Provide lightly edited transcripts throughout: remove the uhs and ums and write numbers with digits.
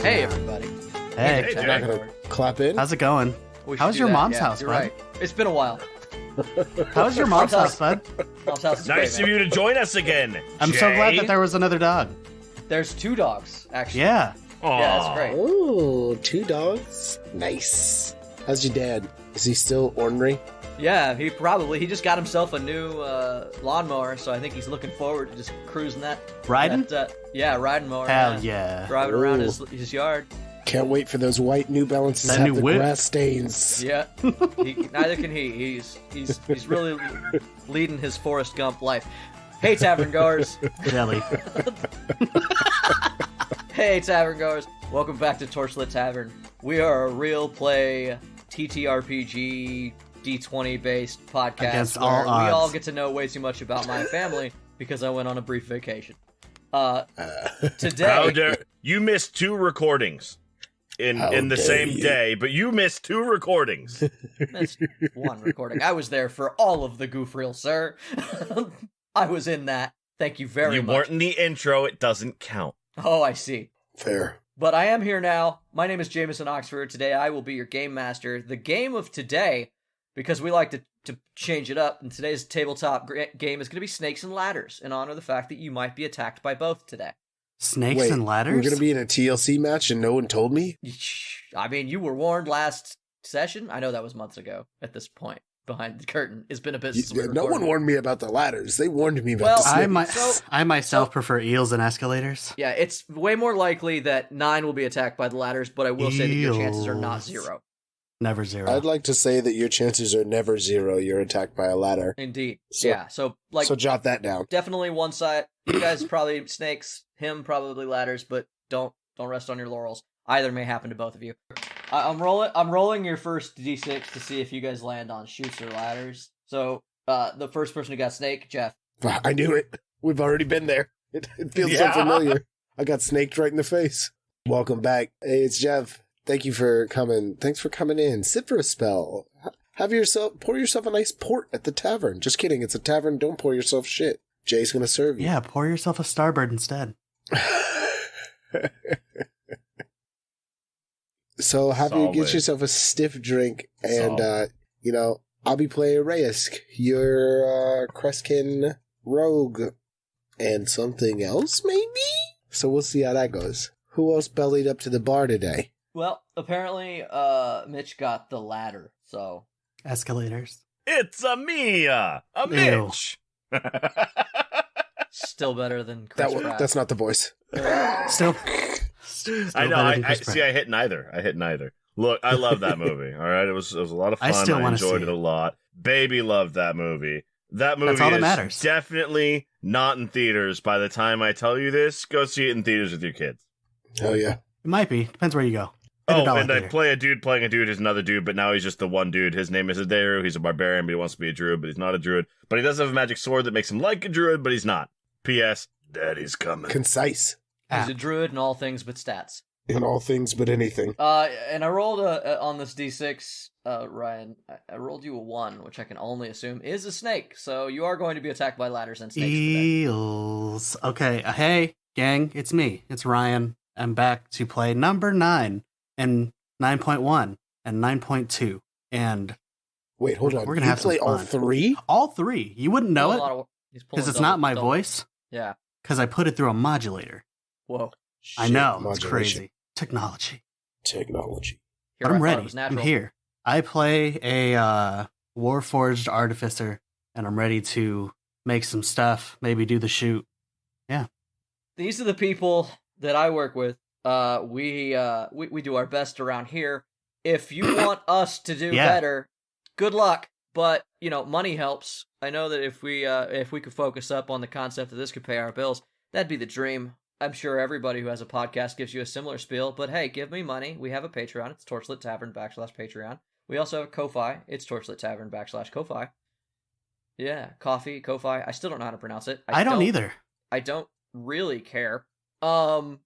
Hey, everybody. Hey, Hey, Jack. Jack. Gonna clap in? How's it going? We should How's do your that. mom's Yeah, house, you're bud? right. It's been a while. How's your mom's house, bud? Mom's house is Nice great, of man. you to join us again. I'm so glad Jay. that there was another dog. There's 2 dogs, actually. Yeah. Yeah, that's Aw. great. Ooh, 2 dogs. Nice. How's your dad? Is he still ornery? Yeah, he just got himself a new lawnmower, so I think he's looking forward to just cruising that. Riding? Yeah, riding mower. Hell yeah. Driving around Ooh. his yard. Can't wait for those white New Balances That have new the whip. grass stains. Yeah. Neither can he. He's really leading his Forrest Gump life. Hey, Tavern Goers. Jelly. Hey, Tavern Goers. Welcome back to Torchlit Tavern. We are a real play TTRPG D20 based podcast Against where all we odds. all get to know way too much about my family because I went on a brief vacation. How Today, dare you missed 2 recordings How in the dare same you. day, but you missed 2 recordings. that's one recording. I was there for all of the goof reel, sir. I was in that. Thank you very You much. weren't in the intro, it doesn't count. Oh, I see. Fair. But I am here now. My name is Jameson Oxford. Today I will be your game master. The game of today, because we like to change it up, and today's tabletop game is going to be Snakes and Ladders, in honor of the fact that you might be attacked by both today. Snakes Wait, and ladders? we're going to be in a TLC match and no one told me? I mean, you were warned last session. I know that was months ago at this point. Behind the curtain. It's been a bit since we No recorded. one warned me about the ladders. They warned me about Well, the snakes. I myself prefer eels and escalators. Yeah, it's way more likely that 9 will be attacked by the ladders, but I will say that your chances are not Eels. 0. Never zero. I'd like to say that your chances are never 0. You're attacked by a ladder. Indeed. So- Yeah, so, like, So jot that down. definitely one side. You guys probably snakes, him probably ladders, but don't rest on your laurels. Either may happen to both of you. I'm rolling your first d6 to see if you guys land on chutes or ladders. So the first person who got snake, Jeff. I knew it. We've already been there. It feels Yeah. so familiar. I got snaked right in the face. Welcome back. Hey, it's Jeff. Thank you for coming. Thanks for coming in. Sit for a spell. Pour yourself a nice port at the tavern. Just kidding. It's a tavern. Don't pour yourself shit. Jay's gonna serve you. Yeah, pour yourself a Starbird instead. So have you get Solid. yourself a stiff drink, and Solid. I'll be playing Reyesk, your Kreskin rogue, and something else maybe. So we'll see how that goes. Who else bellied up to the bar today? Well, apparently, Mitch got the ladder, so... Escalators. It's a Mia! A Ew. Mitch! Still better than Chris Pratt. That's not the voice. Still I know, better than I Chris Pratt. see, I hit neither. Look, I love that movie, alright? It was a lot of I fun, still I wanna enjoyed see it a it. lot. Baby loved that movie. That movie That's all that is matters. definitely not in theaters by the time I tell you this. Go see it in theaters with your kids. Hell yeah. It might be. Depends where you go. At a Oh, dollar and I theater. play a dude playing a dude who's another dude, but now he's just the one dude. His name is Aderu. He's a barbarian, but he wants to be a druid, but he's not a druid. But he does have a magic sword that makes him like a druid, but he's not. P.S. Daddy's coming. Concise He's a Apt. druid in all things but stats. in all things but anything. And I rolled on this d6, Ryan. I rolled you a 1, which I can only assume is a snake. So you are going to be attacked by ladders and snakes today. Eels. Okay, hey, gang, it's me. It's Ryan. I'm back to play number 9 and 9.1 and 9.2. And Wait, hold on. we're gonna You have some play all fun. 3? all 3. You wouldn't know it He's pulling because it's not my double- voice, Yeah. because I put it through a modulator. Whoa. I Shit, know, it's modulation. crazy. Technology. Technology. Here, But I I'm thought ready. it was I'm natural. here. I play a Warforged Artificer, and I'm ready to make some stuff, maybe do the shoot. These are the people that I work with. We do our best around here. If you want us to do Yeah. better, good luck. But money helps. I know that if we could focus up on the concept that this could pay our bills, that'd be the dream. I'm sure everybody who has a podcast gives you a similar spiel. But hey, give me money. We have a Patreon. It's Torchlit Tavern /Patreon. We also have a Ko-Fi. It's Torchlit Tavern /Ko-Fi. Yeah, coffee, Ko-Fi. I still don't know how to pronounce it. I don't either. I don't really care. But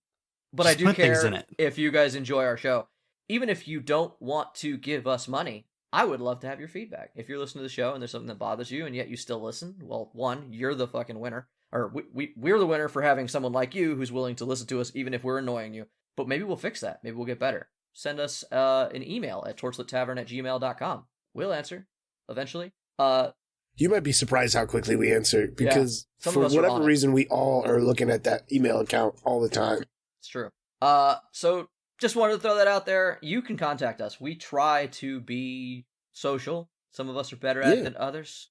I Just do put things care in it. if you guys enjoy our show. Even if you don't want to give us money, I would love to have your feedback. If you're listening to the show and there's something that bothers you and yet you still listen, well, one, you're the fucking winner. Or we're the winner for having someone like you who's willing to listen to us even if we're annoying you. but maybe we'll fix that. Maybe we'll get better. Send us an email at torchlittavern@gmail.com. We'll answer eventually. You might be surprised how quickly we answer because some for of us are whatever on it. reason, we all are looking at that email account all the time. It's true. So just wanted to throw that out there. You can contact us. We try to be social. Some of us are better at it than others.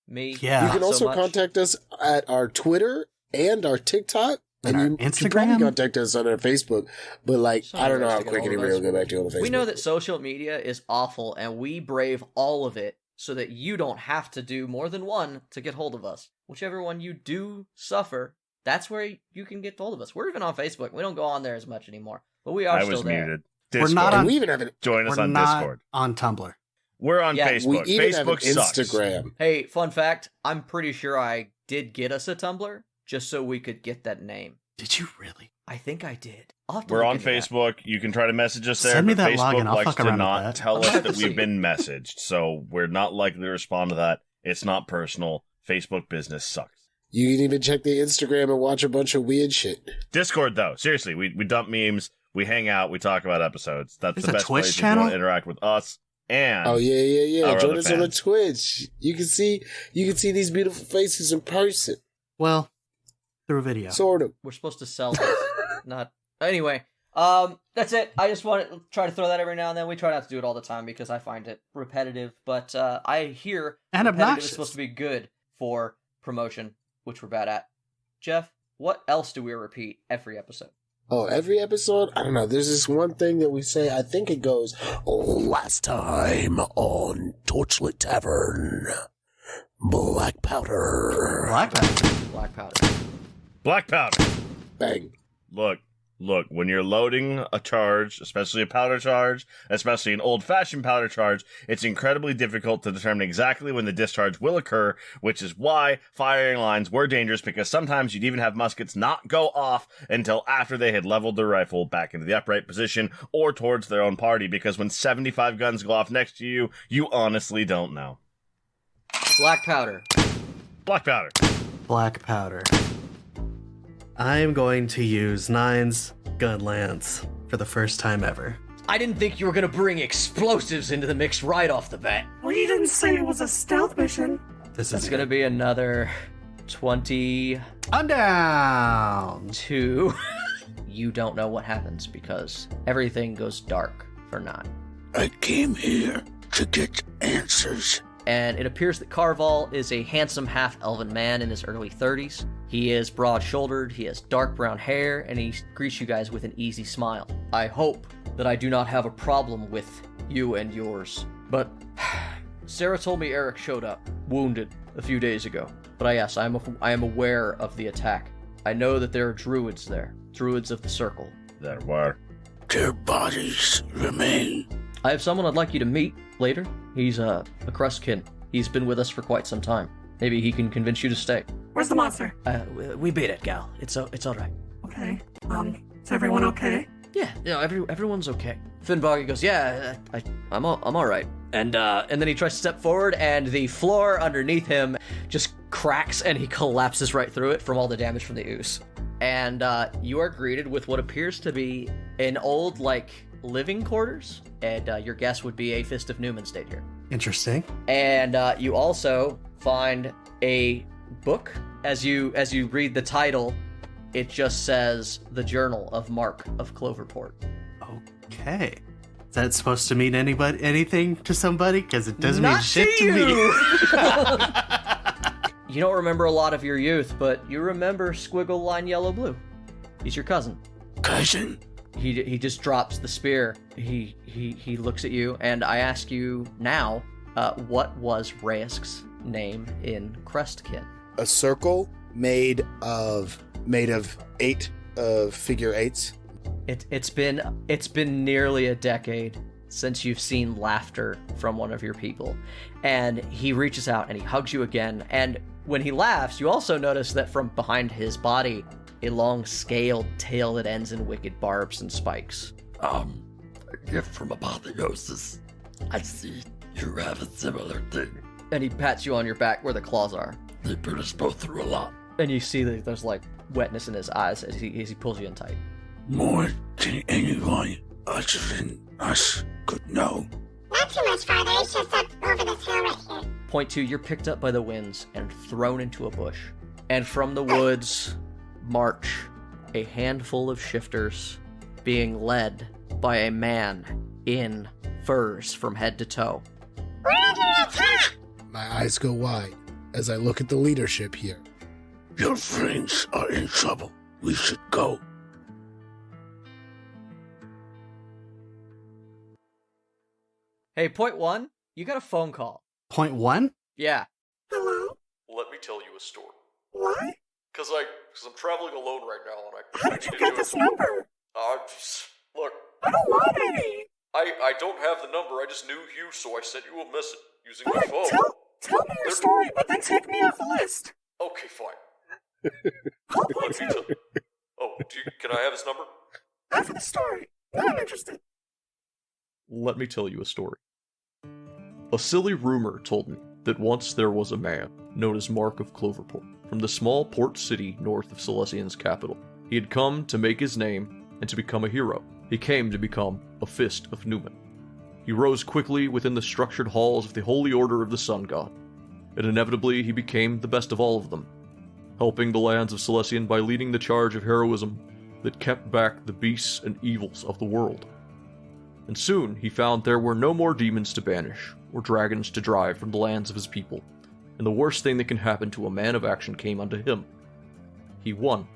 Me. Yeah. You can not also so much. contact us at our Twitter and our TikTok. And And our you can Instagram? probably contact us on our Facebook. But, like, Some I don't of know us how to get quick hold of anybody us. will go back to on the Facebook. We know that social media is awful, and we brave all of it so that you don't have to do more than one to get hold of us. Whichever one you do suffer, that's where you can get hold of us. We're even on Facebook. We don't go on there as much anymore, but we are I still was there. muted. We're Discord. not And on- we even have an, Join us We're on not Discord. on Tumblr. We're on Yeah, we Facebook. even have an Facebook sucks. Instagram. Hey, fun fact, I'm pretty sure I did get us a Tumblr just so we could get that name. Did you really? I think I did. I'll have to We're look on into that. Facebook. You can try to message us there. Send me but that Facebook login. I'll likes fuck to around with not that. tell I'll us have that to see. we've been messaged, so we're not likely to respond to that. It's not personal. Facebook business sucks. You can even check the Instagram and watch a bunch of weird shit. Discord, though, seriously, we dump memes, we hang out, we talk about episodes. That's There's the a best Twitch place if you channel? want to interact with us. And Oh yeah. our Join other us on the fans. Twitch. You can see these beautiful faces in person. Well, through video. Sort of. We're supposed to sell this. Not anyway. That's it. I just want to try to throw that every now and then. We try not to do it all the time because I find it repetitive. But I hear And repetitive obnoxious. is supposed to be good for promotion, which we're bad at. Jeff, what else do we repeat every episode? Oh, every episode? I don't know. There's this one thing that we say. I think it goes, last time on Torchlit Tavern, Blackpowder. Blackpowder. Blackpowder. Black powder. Bang. Look, when you're loading a charge, especially a powder charge, especially an old-fashioned powder charge, it's incredibly difficult to determine exactly when the discharge will occur, which is why firing lines were dangerous, because sometimes you'd even have muskets not go off until after they had leveled their rifle back into the upright position or towards their own party, because when 75 guns go off next to you, you honestly don't know. Black powder. Black powder. Black powder. I'm going to use Nine's gun lance for the first time ever. I didn't think you were gonna bring explosives into the mix right off the bat. We didn't say it was a stealth mission. This That's is gonna be another 22. I'm down. You don't know what happens because everything goes dark for 9. I came here to get answers. And it appears that Carval is a handsome half-elven man in his early 30s. He is broad-shouldered, he has dark brown hair, and he greets you guys with an easy smile. I hope that I do not have a problem with you and yours, but Sarah told me Eric showed up, wounded, a few days ago. But yes, I am aware of the attack. I know that there are druids there, druids of the Circle. There were. Their bodies remain. I have someone I'd like you to meet later. He's a Crustkin. He's been with us for quite some time. Maybe he can convince you to stay. Where's the monster? We beat it, gal. It's all right. Okay. Is everyone okay? Yeah, everyone's okay. Finnboggy goes, yeah, I'm all right. And then he tries to step forward, and the floor underneath him just cracks, and he collapses right through it from all the damage from the ooze. And you are greeted with what appears to be an old, living quarters, and your guess would be a Fist of Newman stayed here. Interesting. And you also find a book. As you read the title, it just says The Journal of Mark of Cloverport. Okay. Is that supposed to mean anything to somebody? Because it doesn't mean Not shit to you! me. You don't remember a lot of your youth, but you remember Squiggle Line Yellow Blue. He's your cousin. Cousin? He just drops the spear. He looks at you, and I ask you now, what was Reyesk's name in Crestkin? A circle made of 8 figure 8s. It's been nearly a decade since you've seen laughter from one of your people, and he reaches out and he hugs you again. And when he laughs, you also notice that from behind his body, a long scaled tail that ends in wicked barbs and spikes. A gift from apotheosis. I see you have a similar thing. And he pats you on your back where the claws are. They put us both through a lot. And you see that there's wetness in his eyes as he pulls you in tight. More Did anyone other than us could know? Not too much farther, it's just up over this hill right here. Point 2, you're picked up by the winds and thrown into a bush. And from the woods march a handful of shifters being led by a man in furs from head to toe. We're under attack! My eyes go wide as I look at the leadership here. Your friends are in trouble. We should go. Hey, point 1, you got a phone call. Point 1? Yeah. Hello? Let me tell you a story. What? Cause I'm traveling alone right now, and How did you get this number? Look, I don't want any. I don't have the number. I just knew you, so I sent you a message using my Alright, phone. tell me your story, but then take me off the list. Okay, fine. I'll play Let me tell. too. Oh, can I have his number? After the story. Now I'm interested. Let me tell you a story. A silly rumor told me that once there was a man known as Mark of Cloverport from the small port city north of Silesian's capital. He had come to make his name and to become a hero. He came to become a Fist of Numen. He rose quickly within the structured halls of the Holy Order of the Sun God, and inevitably he became the best of all of them, helping the lands of Silesian by leading the charge of heroism that kept back the beasts and evils of the world. And soon he found there were no more demons to banish, or dragons to drive from the lands of his people, and the worst thing that can happen to a man of action came unto him. He won.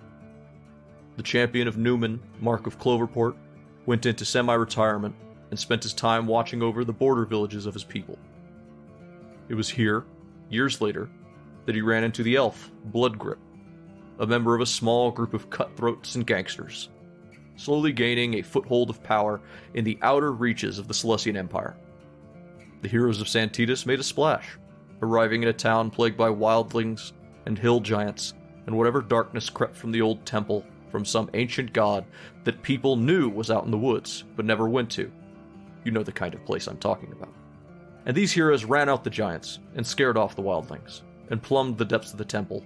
The champion of Numen, Mark of Cloverport, went into semi-retirement and spent his time watching over the border villages of his people. It was here, years later, that he ran into the elf, Bloodgrip, a member of a small group of cutthroats and gangsters, slowly gaining a foothold of power in the outer reaches of the Silesian Empire. The heroes of Santos made a splash, arriving in a town plagued by wildlings and hill giants, and whatever darkness crept from the old temple from some ancient god that people knew was out in the woods, but never went to. You know the kind of place I'm talking about. And these heroes ran out the giants, and scared off the wildlings, and plumbed the depths of the temple,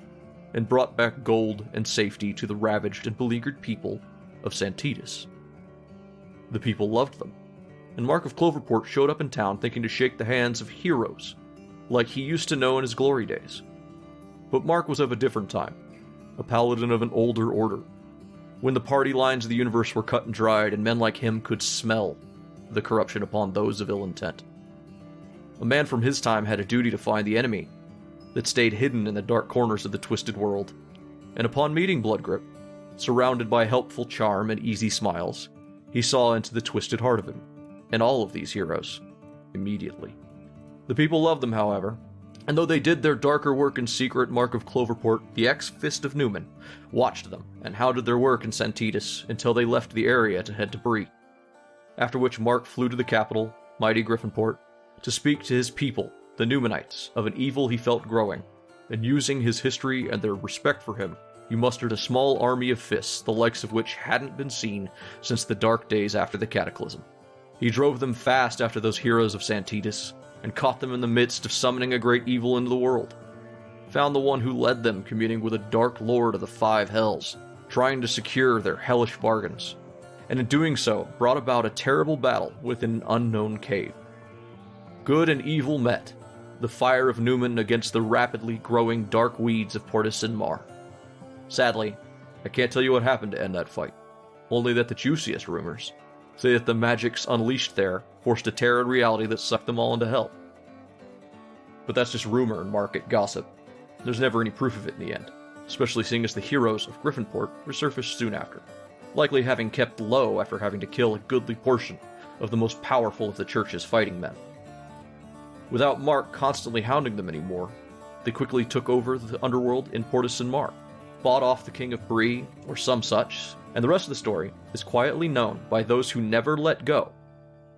and brought back gold and safety to the ravaged and beleaguered people of Santos. The people loved them, and Mark of Cloverport showed up in town thinking to shake the hands of heroes, like he used to know in his glory days. But Mark was of a different time, a paladin of an older order, when the party lines of the universe were cut and dried, and men like him could smell the corruption upon those of ill intent. A man from his time had a duty to find the enemy that stayed hidden in the dark corners of the twisted world, and upon meeting Bloodgrip, surrounded by helpful charm and easy smiles, he saw into the twisted heart of him, and all of these heroes, immediately. The people loved them, however, and though they did their darker work in secret, Mark of Cloverport, the ex-Fist of Numen, watched them and hounded their work in Santos until they left the area to head to Bree. After which Mark flew to the capital, mighty Griffinport, to speak to his people, the Numenites, of an evil he felt growing, and using his history and their respect for him, he mustered a small army of fists, the likes of which hadn't been seen since the dark days after the Cataclysm. He drove them fast after those heroes of Santos, and caught them in the midst of summoning a great evil into the world. Found the one who led them communing with a dark lord of the five hells, trying to secure their hellish bargains, and in doing so brought about a terrible battle within an unknown cave. Good and evil met, the fire of Numen against the rapidly growing dark weeds of Portis Mar. Sadly, I can't tell you what happened to end that fight, only that the juiciest rumors say that the magics unleashed there forced a terror in reality that sucked them all into hell. But that's just rumor and market gossip. There's never any proof of it in the end, especially seeing as the heroes of Griffinport resurfaced soon after, likely having kept low after having to kill a goodly portion of the most powerful of the church's fighting men. Without Mark constantly hounding them anymore, they quickly took over the underworld in Portis Mar, bought off the king of Bree, or some such, and the rest of the story is quietly known by those who never let go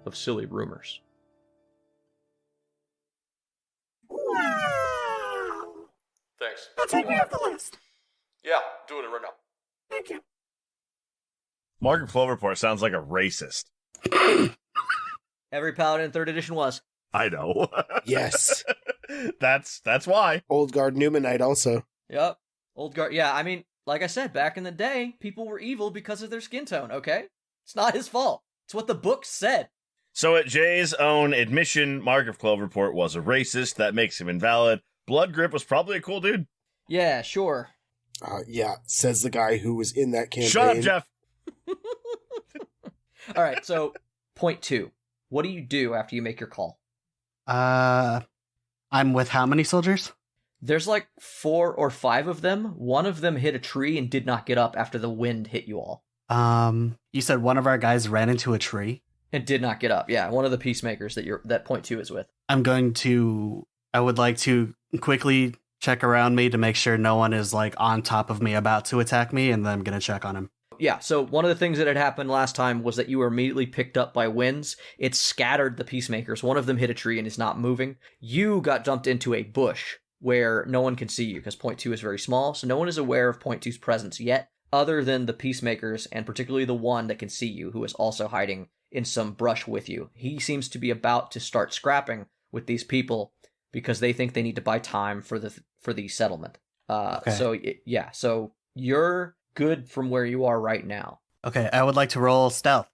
of silly rumors. Wow! Thanks. Now take me off the list. Yeah, doing it right now. Thank you. Mark of Cloverport sounds like a racist. Every paladin in 3rd edition was. I know. Yes. That's why. Old guard Numenite also. Yep. Old guard. Yeah, I mean, like I said, back in the day, people were evil because of their skin tone, okay? It's not his fault. It's what the book said. So at Jay's own admission, Mark of Cloverport was a racist. That makes him invalid. Blood Grip was probably a cool dude. Yeah, sure. Yeah, says the guy who was in that campaign. Shut up, Jeff. All right, so point 2. What do you do after you make your call? I'm with how many soldiers? There's like 4 or 5 of them. One of them hit a tree and did not get up after the wind hit you all. You said one of our guys ran into a tree? It did not get up. Yeah, one of the peacemakers that point 2 is with. I would like to quickly check around me to make sure no one is like on top of me about to attack me, and then I'm gonna check on him. Yeah, so one of the things that had happened last time was that you were immediately picked up by winds. It scattered the peacemakers. One of them hit a tree and is not moving. You got dumped into a bush where no one can see you because point 2 is very small, so no one is aware of point 2's presence yet, other than the peacemakers, and particularly the one that can see you, who is also hiding in some brush with you. He seems to be about to start scrapping with these people because they think they need to buy time for the settlement. Okay. So you're good from where you are right now. Okay, I would like to roll stealth.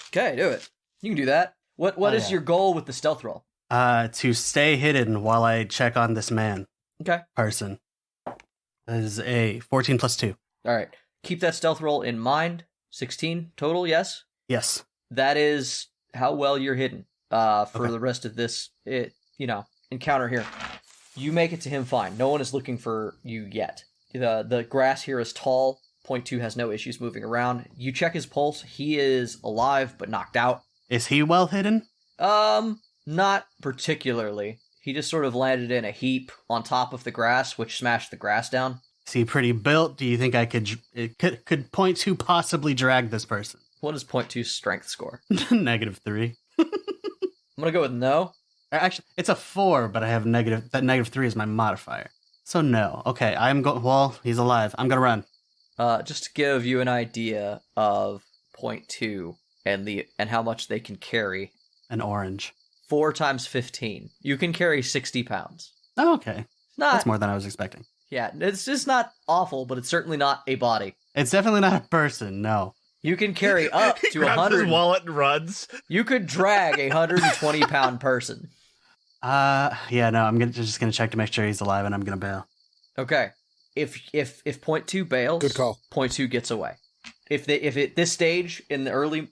Okay, do it. You can do that. What is your goal with the stealth roll? To stay hidden while I check on this Okay. person. That is a 14 plus 2. All right. Keep that stealth roll in mind. 16 total, yes? Yes. That is how well you're hidden for Okay. the rest of this encounter here. You make it to him fine. No one is looking for you yet. The grass here is tall. Point 2 has no issues moving around. You check his pulse. He is alive but knocked out. Is he well hidden? Not particularly. He just sort of landed in a heap on top of the grass, which smashed the grass down. Is he pretty built? Do you think could point to possibly drag this person? What is point 2's strength score? -3. I'm gonna go with no. Actually, it's a 4, but I have negative. That -3 is my modifier. So no. Okay, well, he's alive. I'm gonna run. Just to give you an idea of point 2 and how much they can carry. An orange. 4 times 15. You can carry 60 pounds. Oh, okay. Not, That's more than I was expecting. Yeah, it's just not awful, but it's certainly not a body. It's definitely not a person, no. You can carry up He to grabs 100. his wallet and runs. You could drag a 120-pound person. Yeah, no, I'm just gonna check to make sure he's alive, and I'm gonna bail. Okay. If point 2 bails, Good call. Point 2 gets away. If at this stage in the early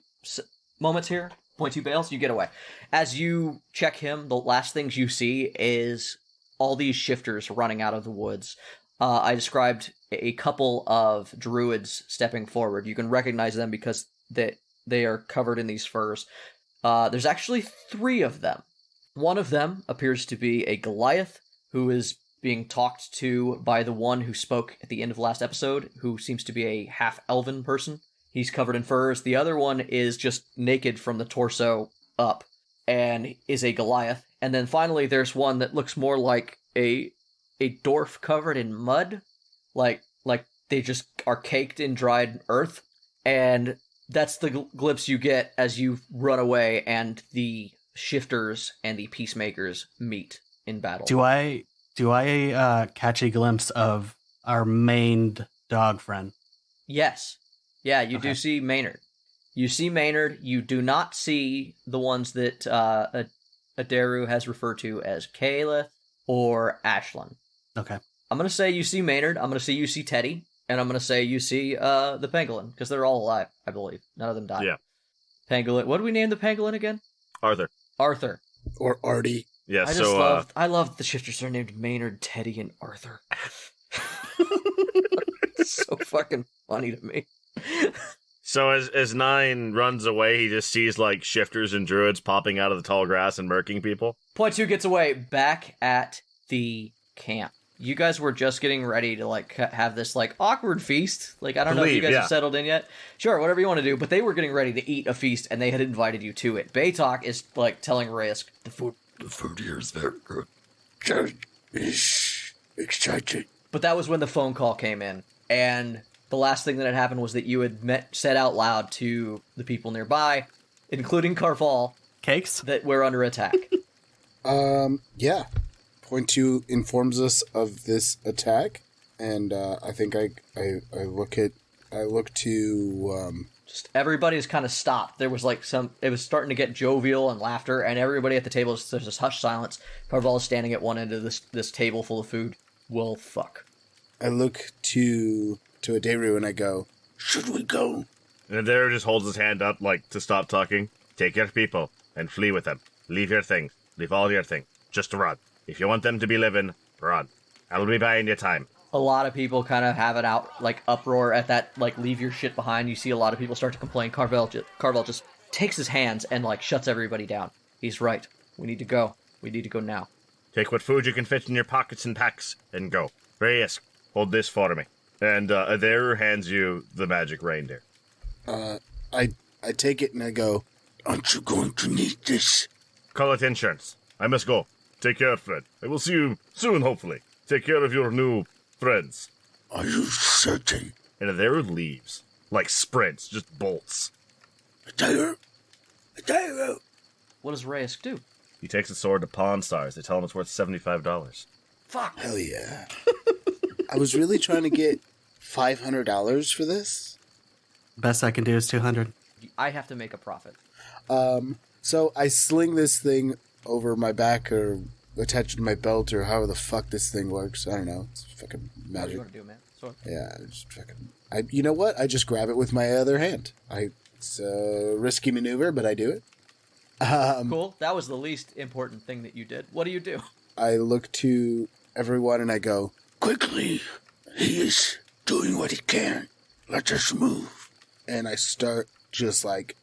moments here, point 2 bails, you get away. As you check him, the last things you see is all these shifters running out of the woods. I described a couple of druids stepping forward. You can recognize them because they are covered in these furs. There's actually 3 of them. One of them appears to be a Goliath who is being talked to by the one who spoke at the end of last episode, who seems to be a half-elven person. He's covered in furs. The other one is just naked from the torso up and is a Goliath. And then finally there's one that looks more like a dwarf covered in mud. Like they just are caked in dried earth. And that's the glimpse you get as you run away and the shifters and the peacemakers meet in battle. Do I catch a glimpse of our main dog friend? Yes. Yeah, you do Okay. see Maynard. You see Maynard. You do not see the ones that Aderu has referred to as Caleth or Ashlyn. Okay. I'm going to say you see Maynard. I'm going to say you see Teddy. And I'm going to say you see the pangolin, because they're all alive, I believe. None of them died. Yeah. Pangolin. What do we name the pangolin again? Arthur. Arthur. Or Artie. Yeah, I love the shifters are named Maynard, Teddy, and Arthur. It's so fucking funny to me. So as Nine runs away, he just sees like shifters and druids popping out of the tall grass and murking people. Point 2 gets away back at the camp. You guys were just getting ready to like have this like awkward feast. Like I don't know if you guys have settled in yet. Sure, whatever you want to do. But they were getting ready to eat a feast, and they had invited you to it. Baytalk is like telling Reyesk, The food here is very good. Excited. but that was when the phone call came in, and the last thing that had happened was that you had said out loud to the people nearby, including Carval, Cakes? that we're under attack. Yeah. Point 2 informs us of this attack, and I think I look to Just everybody's kind of stopped. There was like it was starting to get jovial and laughter, and everybody at the table, there's this hushed silence. Carval is standing at one end of this table full of food. Well, fuck. I look to Aderu and I go, should we go? And Aderu just holds his hand up, like, to stop talking. Take your people and flee with them. Leave your things. Leave all your things. Just run. If you want them to be living, run. I'll be buying you time. A lot of people kind of have it out, like, uproar at that, like, leave your shit behind. You see a lot of people start to complain. Carval just takes his hands and, like, shuts everybody down. He's right. We need to go. We need to go now. Take what food you can fit in your pockets and packs, and go. Reyesk, hold this for me. And Aderu hands you the magic reindeer. I take it and I go, aren't you going to need this? Call it insurance. I must go. Take care, Fred. I will see you soon, hopefully. Take care of your new friends. Are you certain? And Aderu leaves. Like sprints, just bolts. Aderu? What does Reyesk do? He takes the sword to Pawn Stars. They tell him it's worth $75. Fuck. Hell yeah. I was really trying to get $500 for this. Best I can do is 200. I have to make a profit. So I sling this thing over my back or attach it to my belt or however the fuck this thing works. I don't know. It's fucking What do magic. you want to do, man? Sword. Yeah, just fucking. You know what? I just grab it with my other hand. It's a risky maneuver, but I do it. Cool. That was the least important thing that you did. What do you do? I look to everyone and I go, quickly, he is doing what he can. Let us move. And I start just like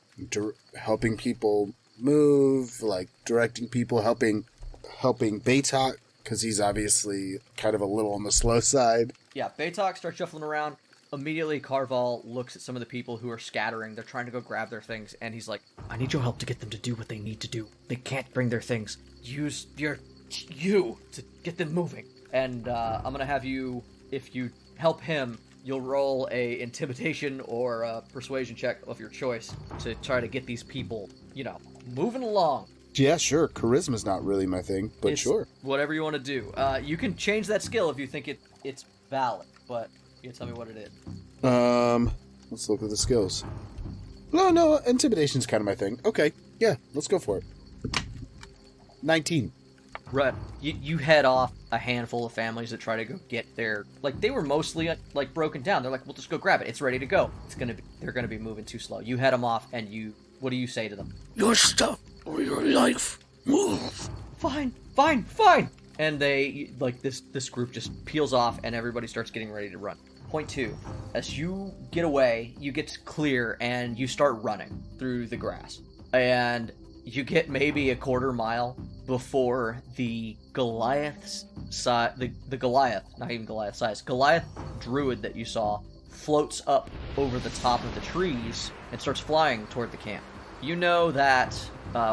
helping people move, like directing people, helping Baytok, because he's obviously kind of a little on the slow side. Yeah, Baytok starts shuffling around. Immediately, Carval looks at some of the people who are scattering. They're trying to go grab their things, and he's like, I need your help to get them to do what they need to do. They can't bring their things. Use you to get them moving. And I'm going to have you, if you help him, you'll roll a intimidation or a persuasion check of your choice to try to get these people, moving along. Yeah, sure. Charisma's not really my thing, but It's sure. Whatever you want to do. You can change that skill if you think it's valid, but you tell me what it is. Let's look at the skills. No, intimidation's kind of my thing. Okay, yeah, let's go for it. 19. Right. You head off a handful of families that try to go get their... Like, they were mostly, like, broken down. They're like, we'll just go grab it. It's ready to go. They're gonna be moving too slow. You head them off, and what do you say to them? Your stuff or your life. Move. Fine. And they, like, this group just peels off, and everybody starts getting ready to run. Point 2. As you get away, you get clear, and you start running through the grass. And you get maybe a quarter mile before the Goliath's size, the Goliath, not even Goliath size, Goliath druid that you saw floats up over the top of the trees and starts flying toward the camp. You know that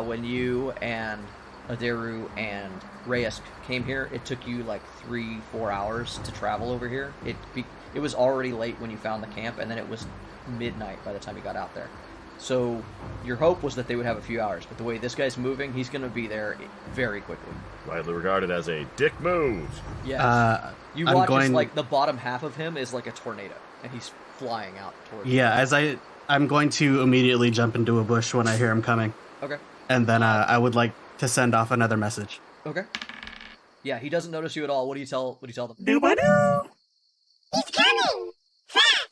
when you and Aderu and Reyesk came here, it took you like 3-4 hours to travel over here. It was already late when you found the camp, and then it was midnight by the time you got out there. So your hope was that they would have a few hours, but the way this guy's moving, he's going to be there very quickly. Widely regarded as a dick move. Yes. You I'm watch going... as, like, the bottom half of him is like a tornado, and he's flying out towards Yeah, as I'm going to immediately jump into a bush when I hear him coming. Okay. And then I would like to send off another message. Okay. Yeah, he doesn't notice you at all. What do you tell them? Do-ba-doo! He's coming! Fast!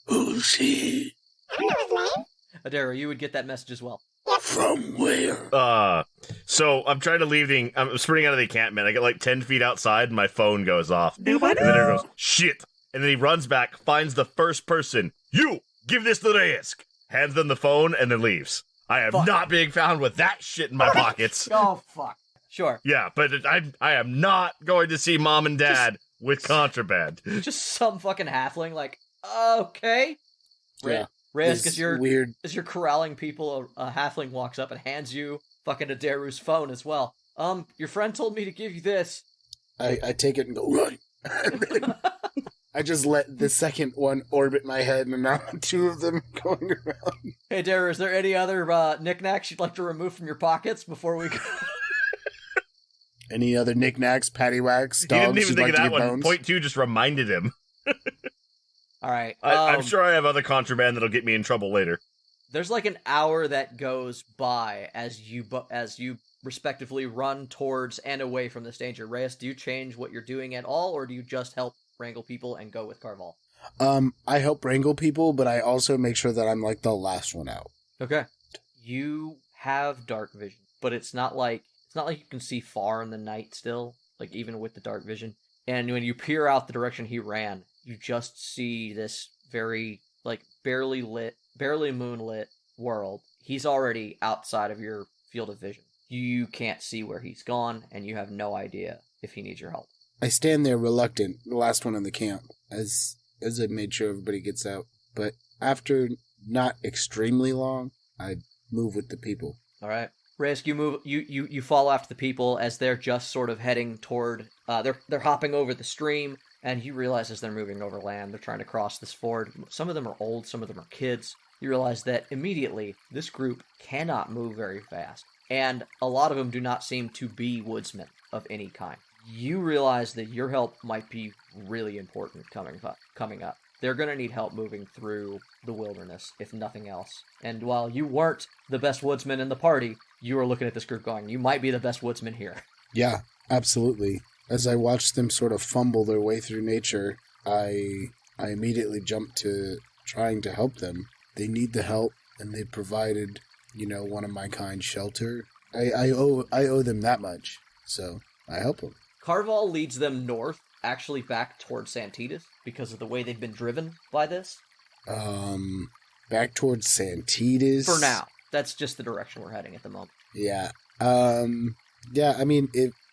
Who's he? I don't know his name. Aderu, you would get that message as well. From where? So I'm trying to leave I'm sprinting out of the encampment. I get like 10 feet outside and my phone goes off. And then Aderu goes, shit! And then he runs back, finds the first person. You! Give this to Reyesk! Hands them the phone and then leaves. I am not being found with that shit in my pockets. Oh, fuck. Sure. Yeah, but I am not going to see mom and dad with contraband. Just some fucking halfling, like, okay. Yeah. Reyesk, It's weird. As you're corralling people, a halfling walks up and hands you fucking Aderu's phone as well. Your friend told me to give you this. I take it and go, run. And then I just let the second one orbit my head, and now 2 of them going around. Hey, Aderu, is there any other knickknacks you'd like to remove from your pockets before we go? Any other knickknacks, paddywhacks, He dogs didn't even you'd think like of to that get one. bones? Point 2 just reminded him. All right. I'm sure I have other contraband that'll get me in trouble later. There's like an hour that goes by as you respectively run towards and away from this danger. Reyes, do you change what you're doing at all, or do you just help wrangle people and go with Carval? I help wrangle people, but I also make sure that I'm like the last one out. Okay. You have dark vision, but it's not like you can see far in the night still, like even with the dark vision. And when you peer out the direction he ran, you just see this very like barely moonlit world. He's already outside of your field of vision. You can't see where he's gone, and you have no idea if he needs your help. I stand there reluctant, the last one in the camp, as I made sure everybody gets out. But after not extremely long, I move with the people. All right. Reyesk, you follow after the people as they're just sort of heading toward, they're hopping over the stream, and you realize as they're moving over land, they're trying to cross this ford. Some of them are old, some of them are kids. You realize that immediately this group cannot move very fast, and a lot of them do not seem to be woodsmen of any kind. You realize that your help might be really important coming up. They're going to need help moving through the wilderness, if nothing else. And while you weren't the best woodsman in the party, you were looking at this group going, you might be the best woodsman here. Yeah, absolutely. As I watched them sort of fumble their way through nature, I immediately jumped to trying to help them. They need the help, and they provided, one of my kind shelter. I owe them that much, so I help them. Carval leads them north, actually back towards Santos, because of the way they've been driven by this. Back towards Santos? For now. That's just the direction we're heading at the moment. Yeah. Yeah, I mean,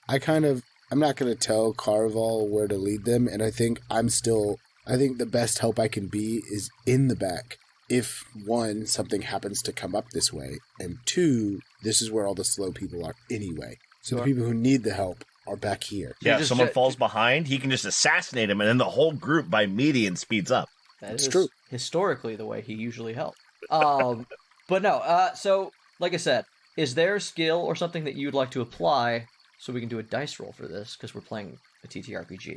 I'm not going to tell Carval where to lead them, and I think the best help I can be is in the back. If, one, something happens to come up this way, and two, this is where all the slow people are anyway. So the people who need the help are back here. Yeah, if someone falls behind, he can just assassinate him, and then the whole group by median speeds up. That's true. Historically the way he usually helped. But no, so, like I said, is there a skill or something that you'd like to apply so we can do a dice roll for this, because we're playing a TTRPG?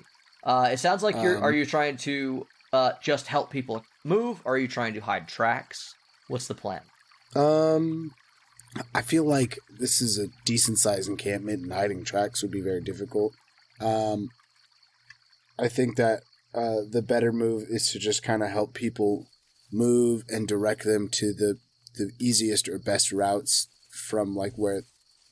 It sounds like are you trying to just help people move, or are you trying to hide tracks? What's the plan? I feel like this is a decent-sized encampment, and hiding tracks would be very difficult. I think that the better move is to just kind of help people move and direct them to the easiest or best routes from, like, where,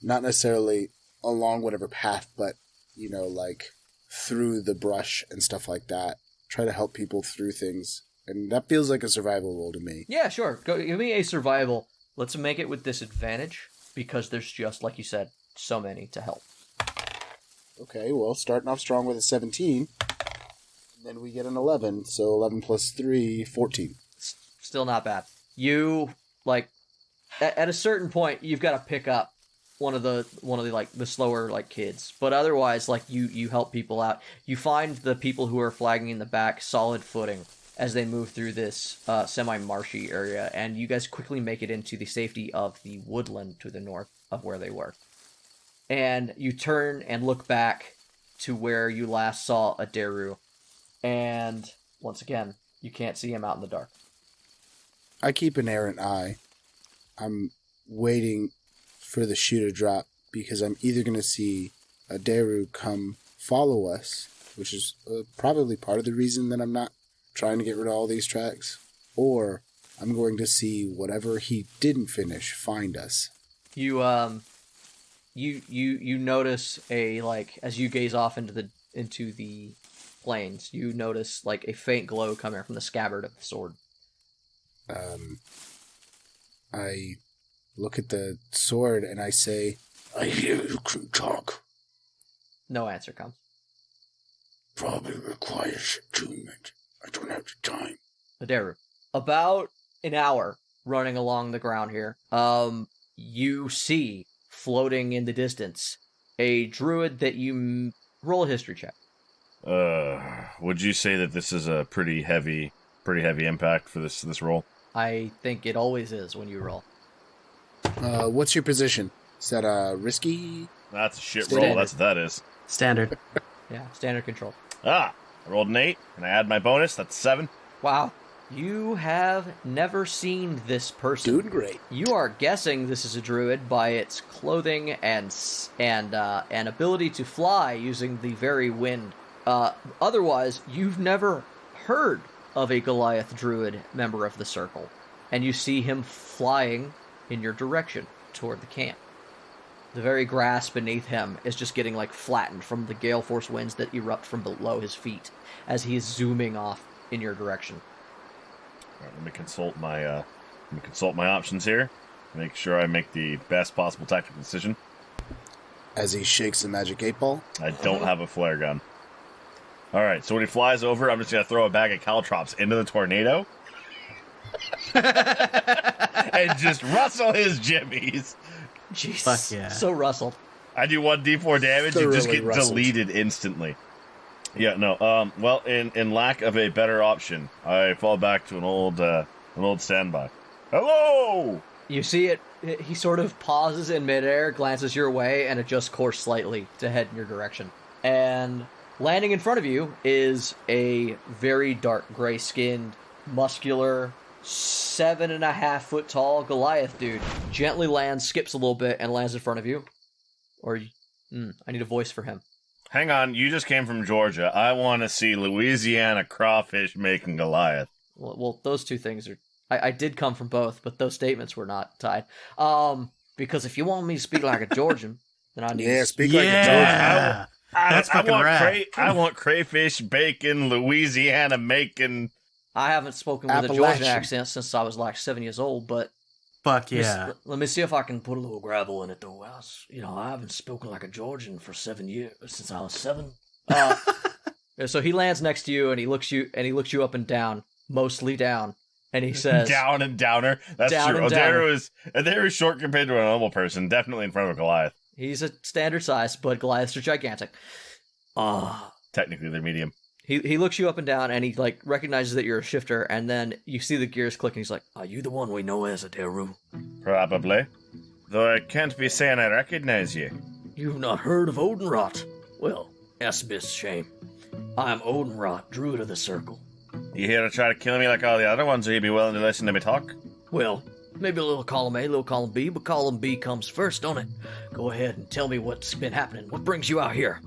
not necessarily along whatever path, but, like, through the brush and stuff like that. Try to help people through things. And that feels like a survival role to me. Yeah, sure. Give me a survival. Let's make it with disadvantage, because there's just, like you said, so many to help. Okay, well, starting off strong with a 17, then we get an 11, so 11 plus 3, 14. Still not bad. You, like, at a certain point, you've got to pick up one of the like the slower like kids, but otherwise, like, you help people out. You find the people who are flagging in the back solid footing as they move through this semi-marshy area, and you guys quickly make it into the safety of the woodland to the north of where they were. And you turn and look back to where you last saw Aderu, and once again, you can't see him out in the dark. I keep an errant eye. I'm waiting for the shoe to drop, because I'm either going to see Aderu come follow us, which is probably part of the reason that I'm not trying to get rid of all these tracks, or I'm going to see whatever he didn't finish find us. You notice as you gaze off into the plains, you notice like a faint glow coming from the scabbard of the sword. I look at the sword and I say, I hear you can talk. No answer comes. Probably requires attunement. I don't have the time. Aderu. About an hour running along the ground here, you see floating in the distance a druid that you roll a history check. Would you say that this is a pretty heavy impact for this roll? I think it always is when you roll. What's your position? Is that risky? That's a shit Standard. roll. That's what that is. Standard. Yeah, standard control. I rolled an 8, and I add my bonus. That's 7. Wow. You have never seen this person. Doing great. You are guessing this is a druid by its clothing and ability to fly using the very wind. Otherwise, you've never heard of a Goliath druid member of the circle, and you see him flying in your direction toward the camp. The very grass beneath him is just getting flattened from the gale force winds that erupt from below his feet as he is zooming off in your direction. All right, let me consult my options here. Make sure I make the best possible tactical decision. As he shakes the magic 8-ball. I don't have a flare gun. All right, so when he flies over, I'm just gonna throw a bag of caltrops into the tornado and just rustle his jimmies. Jesus, Fuck yeah. so rustled. I do 1d4 damage. You just Thoroughly get rustled. deleted instantly. Yeah, no. Well, in lack of a better option, I fall back to an old standby. Hello. You see it. He sort of pauses in midair, glances your way, and adjusts course slightly to head in your direction. And landing in front of you is a very dark gray-skinned, muscular, 7.5 foot tall Goliath dude. Gently lands, skips a little bit, and lands in front of you. Or, I need a voice for him. Hang on, you just came from Georgia. I want to see Louisiana crawfish making Goliath. Well, those two things are... I did come from both, but those statements were not tied. Because if you want me to speak like a Georgian, then I need Yeah, to speak like a Georgian. Yeah. That's fucking rad. I want crayfish, bacon, Louisiana making. I haven't spoken with a Georgian Appalachian. accent since I was 7 years old, but Fuck yeah. let me see if I can put a little gravel in it, though. I haven't spoken like a Georgian for 7 years, since I was 7. So he lands next to you, and he looks you up and down, mostly down, and he says, Down and downer. That's Down true. and downer. Aderu is short compared to a normal person, definitely in front of a Goliath. he's a standard size, but Goliaths are gigantic. Technically, they're medium. He looks you up and down, and he recognizes that you're a shifter, and then you see the gears click, and he's like, Are you the one we know as Aderu? Probably. Though I can't be saying I recognize you. You've not heard of Odinrot? Well, that's a bit shame. I'm Odinrot, druid of the circle. You here to try to kill me like all the other ones, or you be willing to listen to me talk? Well, maybe a little column A, a little column B, but column B comes first, don't it? Go ahead and tell me what's been happening. What brings you out here?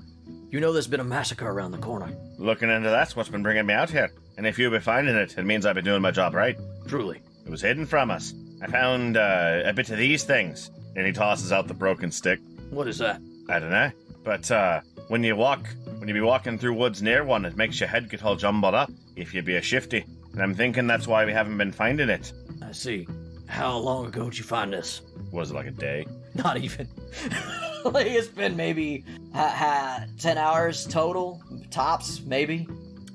You know there's been a massacre around the corner. Looking into that's what's been bringing me out here. And if you be finding it, it means I've been doing my job right. Truly. It was hidden from us. I found a bit of these things. And he tosses out the broken stick. What is that? I don't know. But when you be walking through woods near one, it makes your head get all jumbled up if you be a shifty. And I'm thinking that's why we haven't been finding it. I see. How long ago did you find this? Was it like a day? not even. It's been maybe 10 hours total, tops, maybe.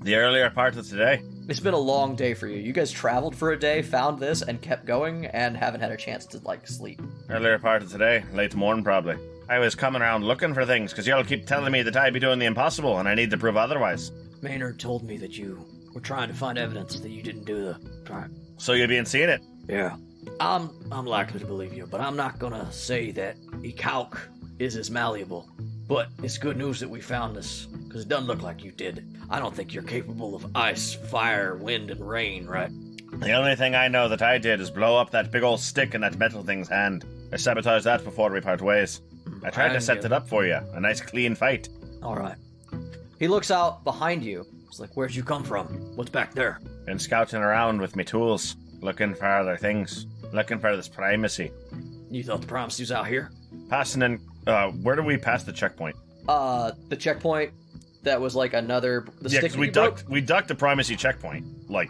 The earlier part of today. It's been a long day for you. You guys traveled for a day, found this, and kept going, and haven't had a chance to, sleep. Earlier part of today. Late morning, probably. I was coming around looking for things, because y'all keep telling me that I be doing the impossible, and I need to prove otherwise. Maynard told me that you were trying to find evidence that you didn't do the crime. So you been seeing it? Yeah. I'm likely to believe you, but I'm not gonna say that Ikauk is as malleable. But it's good news that we found this, because it doesn't look like you did. I don't think you're capable of ice, fire, wind, and rain, right? The only thing I know that I did is blow up that big old stick in that metal thing's hand. I sabotaged that before we part ways. I tried to set it up for you. A nice clean fight. Alright. He looks out behind you. It's like, where'd you come from? What's back there? Been scouting around with me tools. Looking for other things. Looking for this primacy. You thought the promise was out here? Passing in... where do we pass the checkpoint? The checkpoint that was another... The Yeah, stick because that you we ducked the primacy checkpoint, a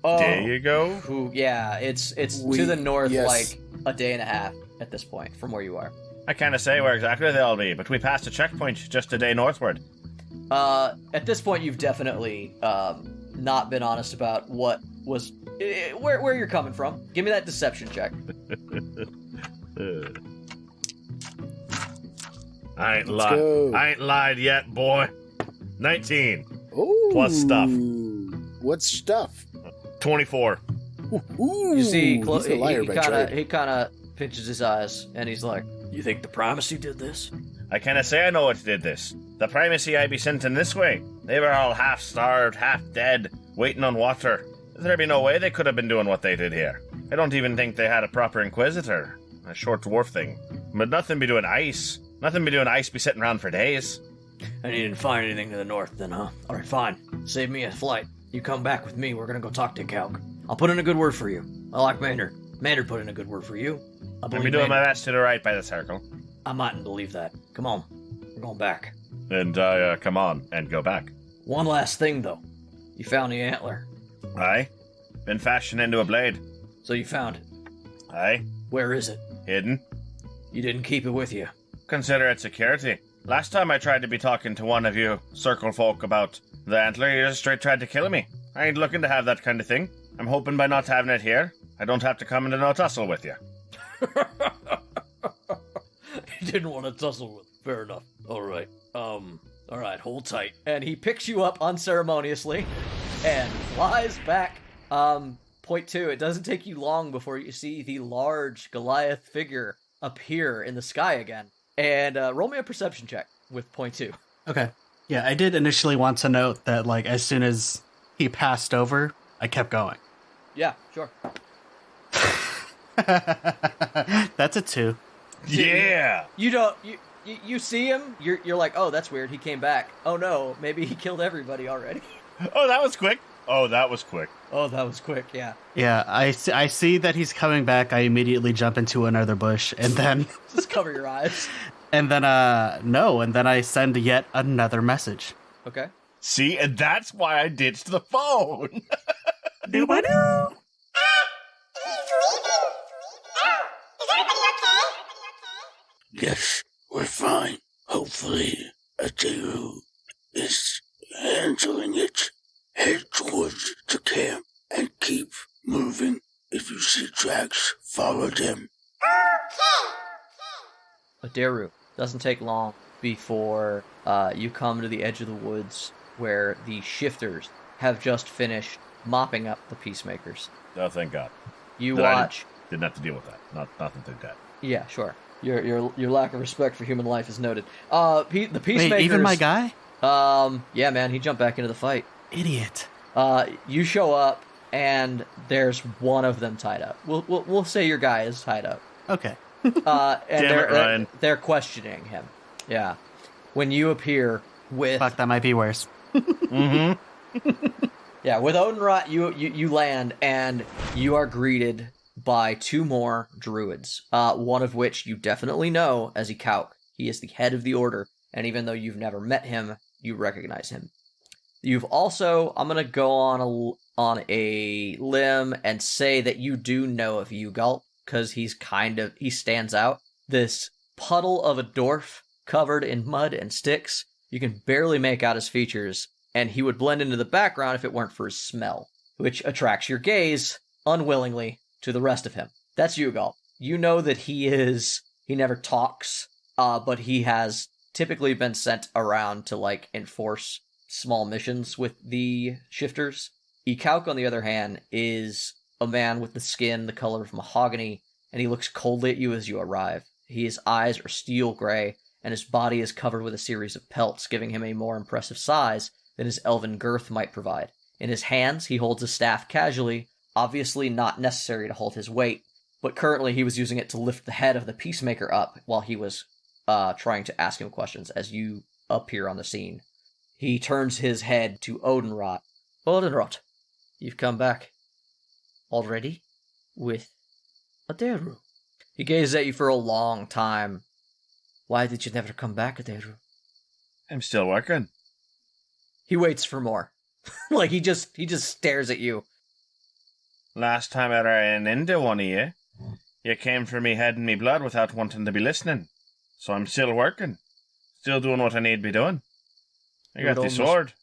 Oh. day ago? broke? Ooh, yeah, it's We- to the north, yes. a day and a half at this point from where you are. I can't say where exactly they'll be, but we passed a checkpoint just a day northward. At this point, you've definitely not been honest about what was... where you're coming from. Give me that deception check. I ain't Let's go. lied. I ain't lied yet, boy. 19. Ooh. Plus stuff. What stuff? 24. Ooh, You see, he's a liar by trade. he kind of pinches his eyes, and he's like, You think the primacy did this? I can't say I know what did this. The primacy I be sent in this way. They were all half starved, half dead, waiting on water. There'd be no way they could have been doing what they did here. I don't even think they had a proper inquisitor. A short dwarf thing. But nothing be doing ice. Nothing be doing ice be sitting around for days. And you didn't find anything to the north then, huh? Alright, fine. Save me a flight. You come back with me, we're gonna go talk to Calc. I'll put in a good word for you. I like Maynard. Maynard put in a good word for you. I'll be doing my best to do right by the circle. I mightn't believe that. Come on. We're going back. And come on, and go back. One last thing, though. You found the antler. Aye. Been fashioned into a blade. So you found it. Aye. Where is it? Hidden. You didn't keep it with you. Consider it security. Last time I tried to be talking to one of you circle folk about the antler, you just straight tried to kill me. I ain't looking to have that kind of thing. I'm hoping by not having it here, I don't have to come into no tussle with you. You didn't want to tussle with. Fair enough. Alright. Alright, hold tight. And he picks you up unceremoniously and flies back. Point 2, it doesn't take you long before you see the large Goliath figure appear in the sky again. And roll me a perception check with point 2. Okay. Yeah, I did initially want to note that, like, as soon as he passed over, I kept going. Yeah, sure. That's a 2. Yeah! You see him, you're like, oh, that's weird, he came back. Oh no, maybe he killed everybody already. Oh, that was quick. Oh, that was quick. Oh, that was quick, yeah. Yeah, I see that he's coming back. I immediately jump into another bush, and then... Just cover your eyes. And then, and then I send yet another message. Okay. See, and that's why I ditched the phone. Nobody. He's leaving. Oh, is everybody okay? Yes, we're fine. Hopefully, Aderu is handling it. Head towards the camp and keep moving. If you see tracks, follow them. Okay. Aderu, doesn't take long before you come to the edge of the woods where the shifters have just finished mopping up the peacemakers. Oh, thank God. You watch. Didn't have to deal with that. Nothing like that. Yeah, sure. Your lack of respect for human life is noted. The peacemakers. Wait, even my guy? Yeah, man, he jumped back into the fight. Idiot. You show up, and there's one of them tied up. We'll say your guy is tied up. Okay. And they're questioning him. Yeah. When you appear with... Fuck, that might be worse. Mm-hmm. Yeah, with Odenrot, you land, and you are greeted by 2 more druids, one of which you definitely know as Ikauk. He is the head of the order, and even though you've never met him, you recognize him. You've also, I'm going to go on a limb and say that you do know of Ugalt, because he stands out. This puddle of a dwarf covered in mud and sticks. You can barely make out his features, and he would blend into the background if it weren't for his smell, which attracts your gaze, unwillingly, to the rest of him. That's Ugalt. You know that he never talks, but he has typically been sent around to, like, enforce small missions with the shifters. Ikauk, on the other hand, is a man with the skin the color of mahogany, and he looks coldly at you as you arrive. His eyes are steel gray, and his body is covered with a series of pelts, giving him a more impressive size than his elven girth might provide. In his hands, he holds a staff casually, obviously not necessary to hold his weight, but currently he was using it to lift the head of the peacemaker up while he was trying to ask him questions as you appear on the scene. He turns his head to Odenrot. Odenrot, you've come back. Already? With Aderu. He gazes at you for a long time. Why did you never come back, Aderu? I'm still working. He waits for more. Like, he just stares at you. Last time I ran into one of you came for me head and me blood without wanting to be listening. So I'm still working. Still doing what I need to be doing. I got the sword,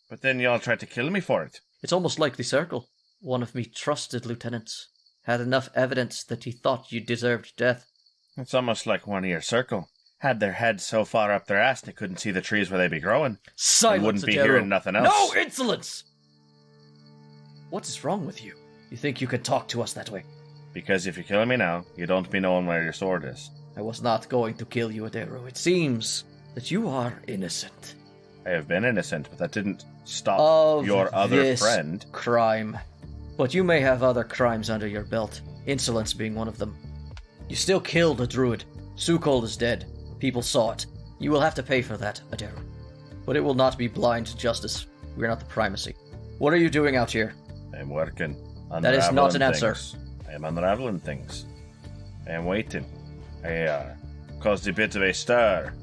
but then y'all tried to kill me for it. It's almost like the Circle. One of me trusted lieutenants had enough evidence that he thought you deserved death. It's almost like one of your circle. Had their heads so far up their ass they couldn't see the trees where they be growing. Silence, they wouldn't be Aderu. hearing nothing else. No insolence! What is wrong with you? You think you can talk to us that way? Because if you're killing me now, you don't be knowing where your sword is. I was not going to kill you, Aderu. It seems that you are innocent. I have been innocent, but that didn't stop your other friend. Crime. But you may have other crimes under your belt, insolence being one of them. You still killed a druid. Sukold is dead. People saw it. You will have to pay for that, Aderu. But it will not be blind to justice. We are not the primacy. What are you doing out here? I'm working. That is not an answer. I am unraveling things. I am waiting. I caused a bit of a stir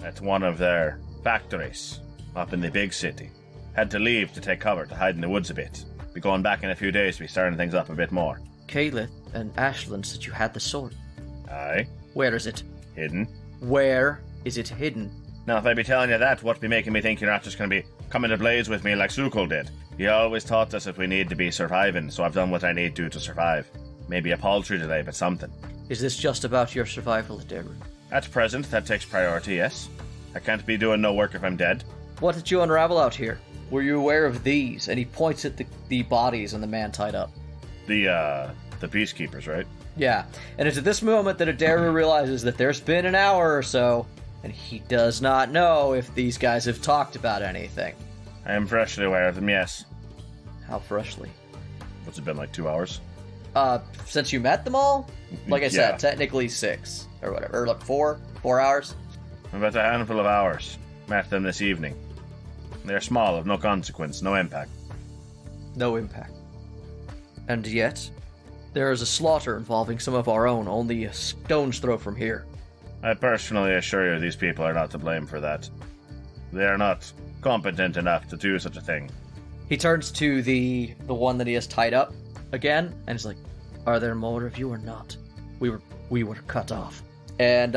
at one of their factories up in the big city. Had to leave to take cover, to hide in the woods a bit. Be going back in a few days to be starting things up a bit more. Caelith and Ashland said you had the sword. Aye. Where is it? Hidden. Where is it hidden? Now, if I be telling you that, what be making me think you're not just going to be coming to blaze with me like Sukul did? He always taught us if we need to be surviving, so I've done what I need to survive. Maybe a paltry today, but something. Is this just about your survival, Aderu? At present, that takes priority, yes. I can't be doing no work if I'm dead. What did you unravel out here? Were you aware of these? And he points at the bodies and the man tied up. The peacekeepers, right? Yeah, and it's at this moment that Aderu realizes that there's been an hour or so, and he does not know if these guys have talked about anything. I am freshly aware of them, yes. How freshly? What's it been, like 2 hours? Since you met them all? Like I Yeah. said, technically 6, or whatever, or like 4 hours? About a handful of hours. Met them this evening. They're small, of no consequence, no impact. No impact. And yet, there is a slaughter involving some of our own, only a stone's throw from here. I personally assure you these people are not to blame for that. They are not competent enough to do such a thing. He turns to the one that he has tied up again, and he's like, "Are there more of you or not? We were cut off." And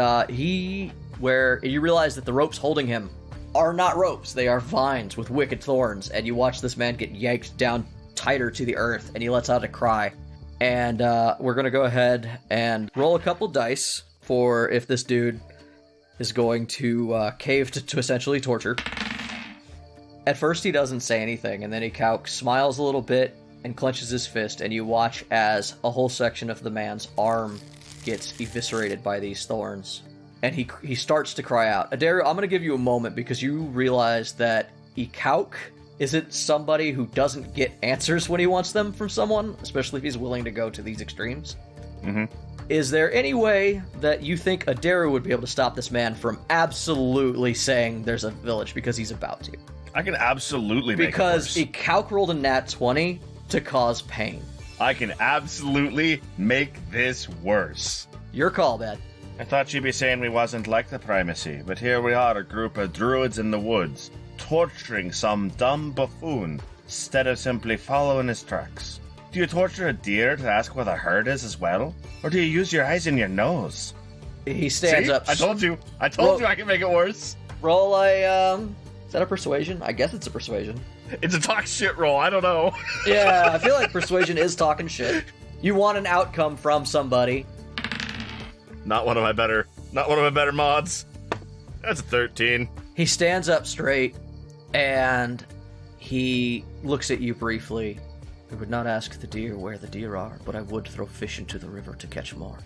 where you realize that the ropes holding him are not ropes, they are vines with wicked thorns, and you watch this man get yanked down tighter to the earth, and he lets out a cry. And we're gonna go ahead and roll a couple dice for if this dude is going to cave to essentially torture. At first he doesn't say anything, and then he smiles a little bit and clenches his fist, and you watch as a whole section of the man's arm gets eviscerated by these thorns. And he starts to cry out. Aderu, I'm going to give you a moment because you realize that Ikauk isn't somebody who doesn't get answers when he wants them from someone, especially if he's willing to go to these extremes. Mm-hmm. Is there any way that you think Aderu would be able to stop this man from absolutely saying there's a village, because he's about to? I can absolutely make it worse. Because Ikauk rolled a nat 20 to cause pain. I can absolutely make this worse. Your call, man. I thought you'd be saying we wasn't like the primacy, but here we are, a group of druids in the woods, torturing some dumb buffoon, instead of simply following his tracks. Do you torture a deer to ask where the herd is as well? Or do you use your eyes and your nose? He stands See? up. I told you I can make it worse. Roll a, is that a persuasion? I guess it's a persuasion. It's a talk shit roll, I don't know. Yeah, I feel like persuasion is talking shit. You want an outcome from somebody. Not one of my better mods. That's a 13. He stands up straight, and he looks at you briefly. I would not ask the deer where the deer are, but I would throw fish into the river to catch more.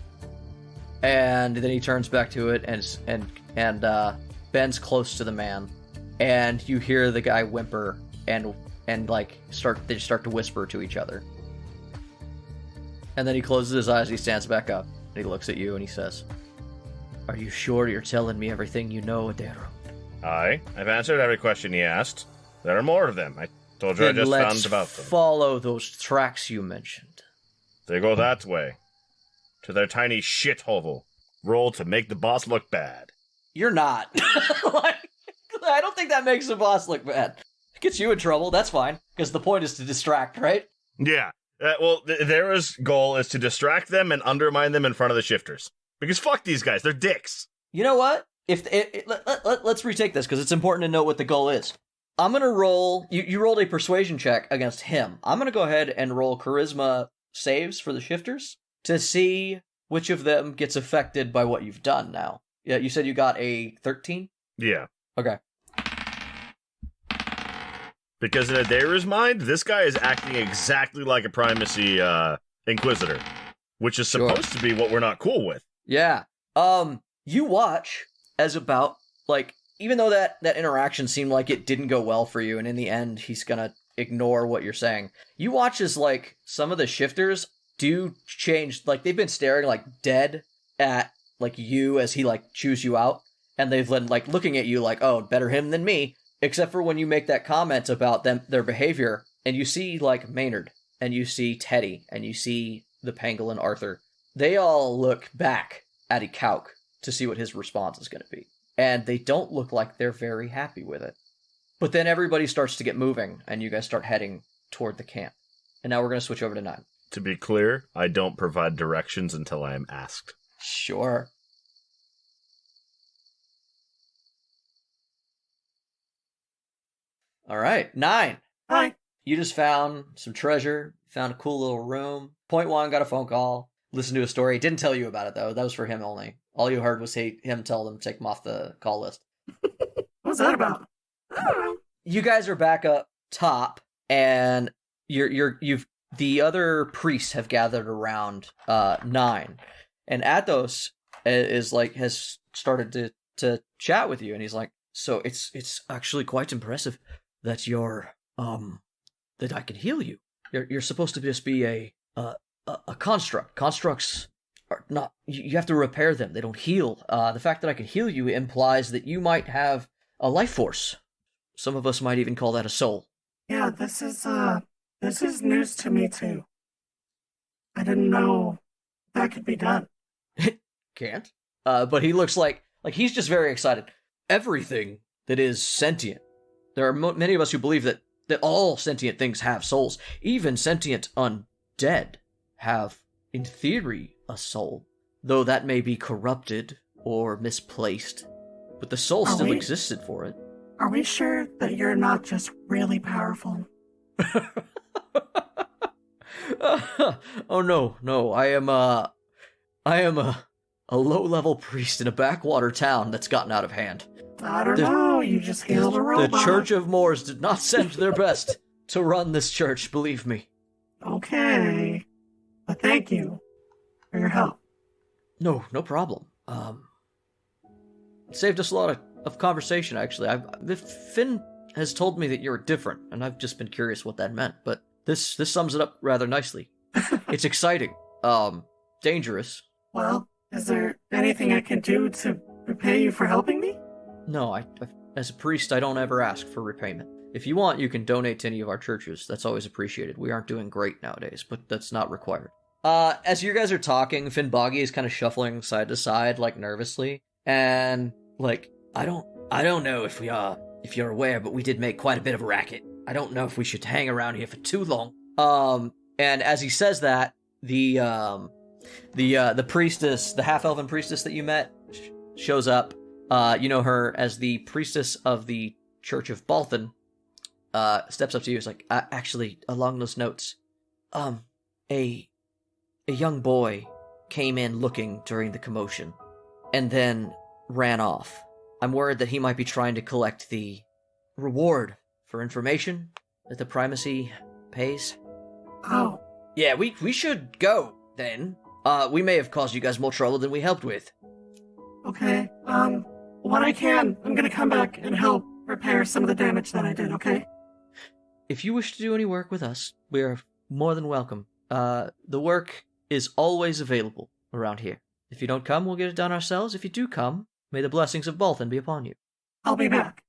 And then he turns back to it and bends close to the man, and you hear the guy whimper and like they start to whisper to each other. And then he closes his eyes. He stands back up. And he looks at you and he says, "Are you sure you're telling me everything you know, Aderu?" Aye, I've answered every question he asked. There are more of them. I told you Then I just let's found about them. follow those tracks you mentioned. They go that way. To their tiny shithole. Roll to make the boss look bad. You're not. I don't think that makes the boss look bad. It gets you in trouble. That's fine. Because the point is to distract, right? Yeah. Their goal is to distract them and undermine them in front of the shifters. Because fuck these guys, they're dicks. You know what? Let's retake this because it's important to know what the goal is. I'm going to roll... You rolled a persuasion check against him. I'm going to go ahead and roll charisma saves for the shifters to see which of them gets affected by what you've done now. Yeah, you said you got a 13? Yeah. Okay. Because in Aderu's mind, this guy is acting exactly like a primacy inquisitor. Which is supposed to be what we're not cool with. Yeah. You watch as about, like, even though that interaction seemed like it didn't go well for you, and in the end he's gonna ignore what you're saying. You watch as, like, some of the shifters do change, like, they've been staring, like, dead at, like, you as he, like, chews you out, and they've been, like, looking at you like, oh, better him than me, except for when you make that comment about their behavior, and you see, like, Maynard, and you see Teddy, and you see the Pangolin Arthur. They all look back at Ikauk to see what his response is going to be. And they don't look like they're very happy with it. But then everybody starts to get moving, and you guys start heading toward the camp. And now we're going to switch over to 9. To be clear, I don't provide directions until I am asked. Sure. All right, 9. Hi. You just found some treasure, found a cool little room. Point 1 got a phone call, listened to a story. Didn't tell you about it, though. That was for him only. All you heard was him tell them to take him off the call list. What's that about? I don't know. You guys are back up top, and the other priests have gathered around 9, and Athos has started to chat with you, and he's like, so it's actually quite impressive that that I can heal you. You're supposed to just be a construct. Constructs are not. You have to repair them. They don't heal. The fact that I can heal you implies that you might have a life force. Some of us might even call that a soul. Yeah, this is news to me too. I didn't know that could be done. Can't. But he looks like he's just very excited. Everything that is sentient. There are many of us who believe that all sentient things have souls. Even sentient undead have, in theory, a soul. Though that may be corrupted or misplaced. But the soul still existed for it. Are we sure that you're not just really powerful? Oh no. I am a low-level priest in a backwater town that's gotten out of hand. I don't know, you just healed a robot. The Church of Moors did not send their best to run this church, believe me. Okay. But thank you for your help. No problem. It saved us a lot of conversation, actually. Finn has told me that you're different, and I've just been curious what that meant, but this sums it up rather nicely. It's exciting. Dangerous. Well, is there anything I can do to repay you for helping me? No, I as a priest, I don't ever ask for repayment. If you want, you can donate to any of our churches. That's always appreciated. We aren't doing great nowadays, but that's not required. As you guys are talking, Finn Boggy is kind of shuffling side to side, like, nervously. And, like, I don't know if you're aware, but we did make quite a bit of a racket. I don't know if we should hang around here for too long. And as he says that, the priestess, the half-elven priestess that you met, shows up. You know her as the priestess of the Church of Balthan. Steps up to you. Is like, actually, along those notes, a young boy came in looking during the commotion, and then ran off. I'm worried that he might be trying to collect the reward for information that the primacy pays. Oh. Yeah, we should go, then. We may have caused you guys more trouble than we helped with. Okay, when I can, I'm gonna come back and help repair some of the damage that I did, okay? If you wish to do any work with us, we are more than welcome. The work is always available around here. If you don't come, we'll get it done ourselves. If you do come, may the blessings of Balthan be upon you. I'll be back.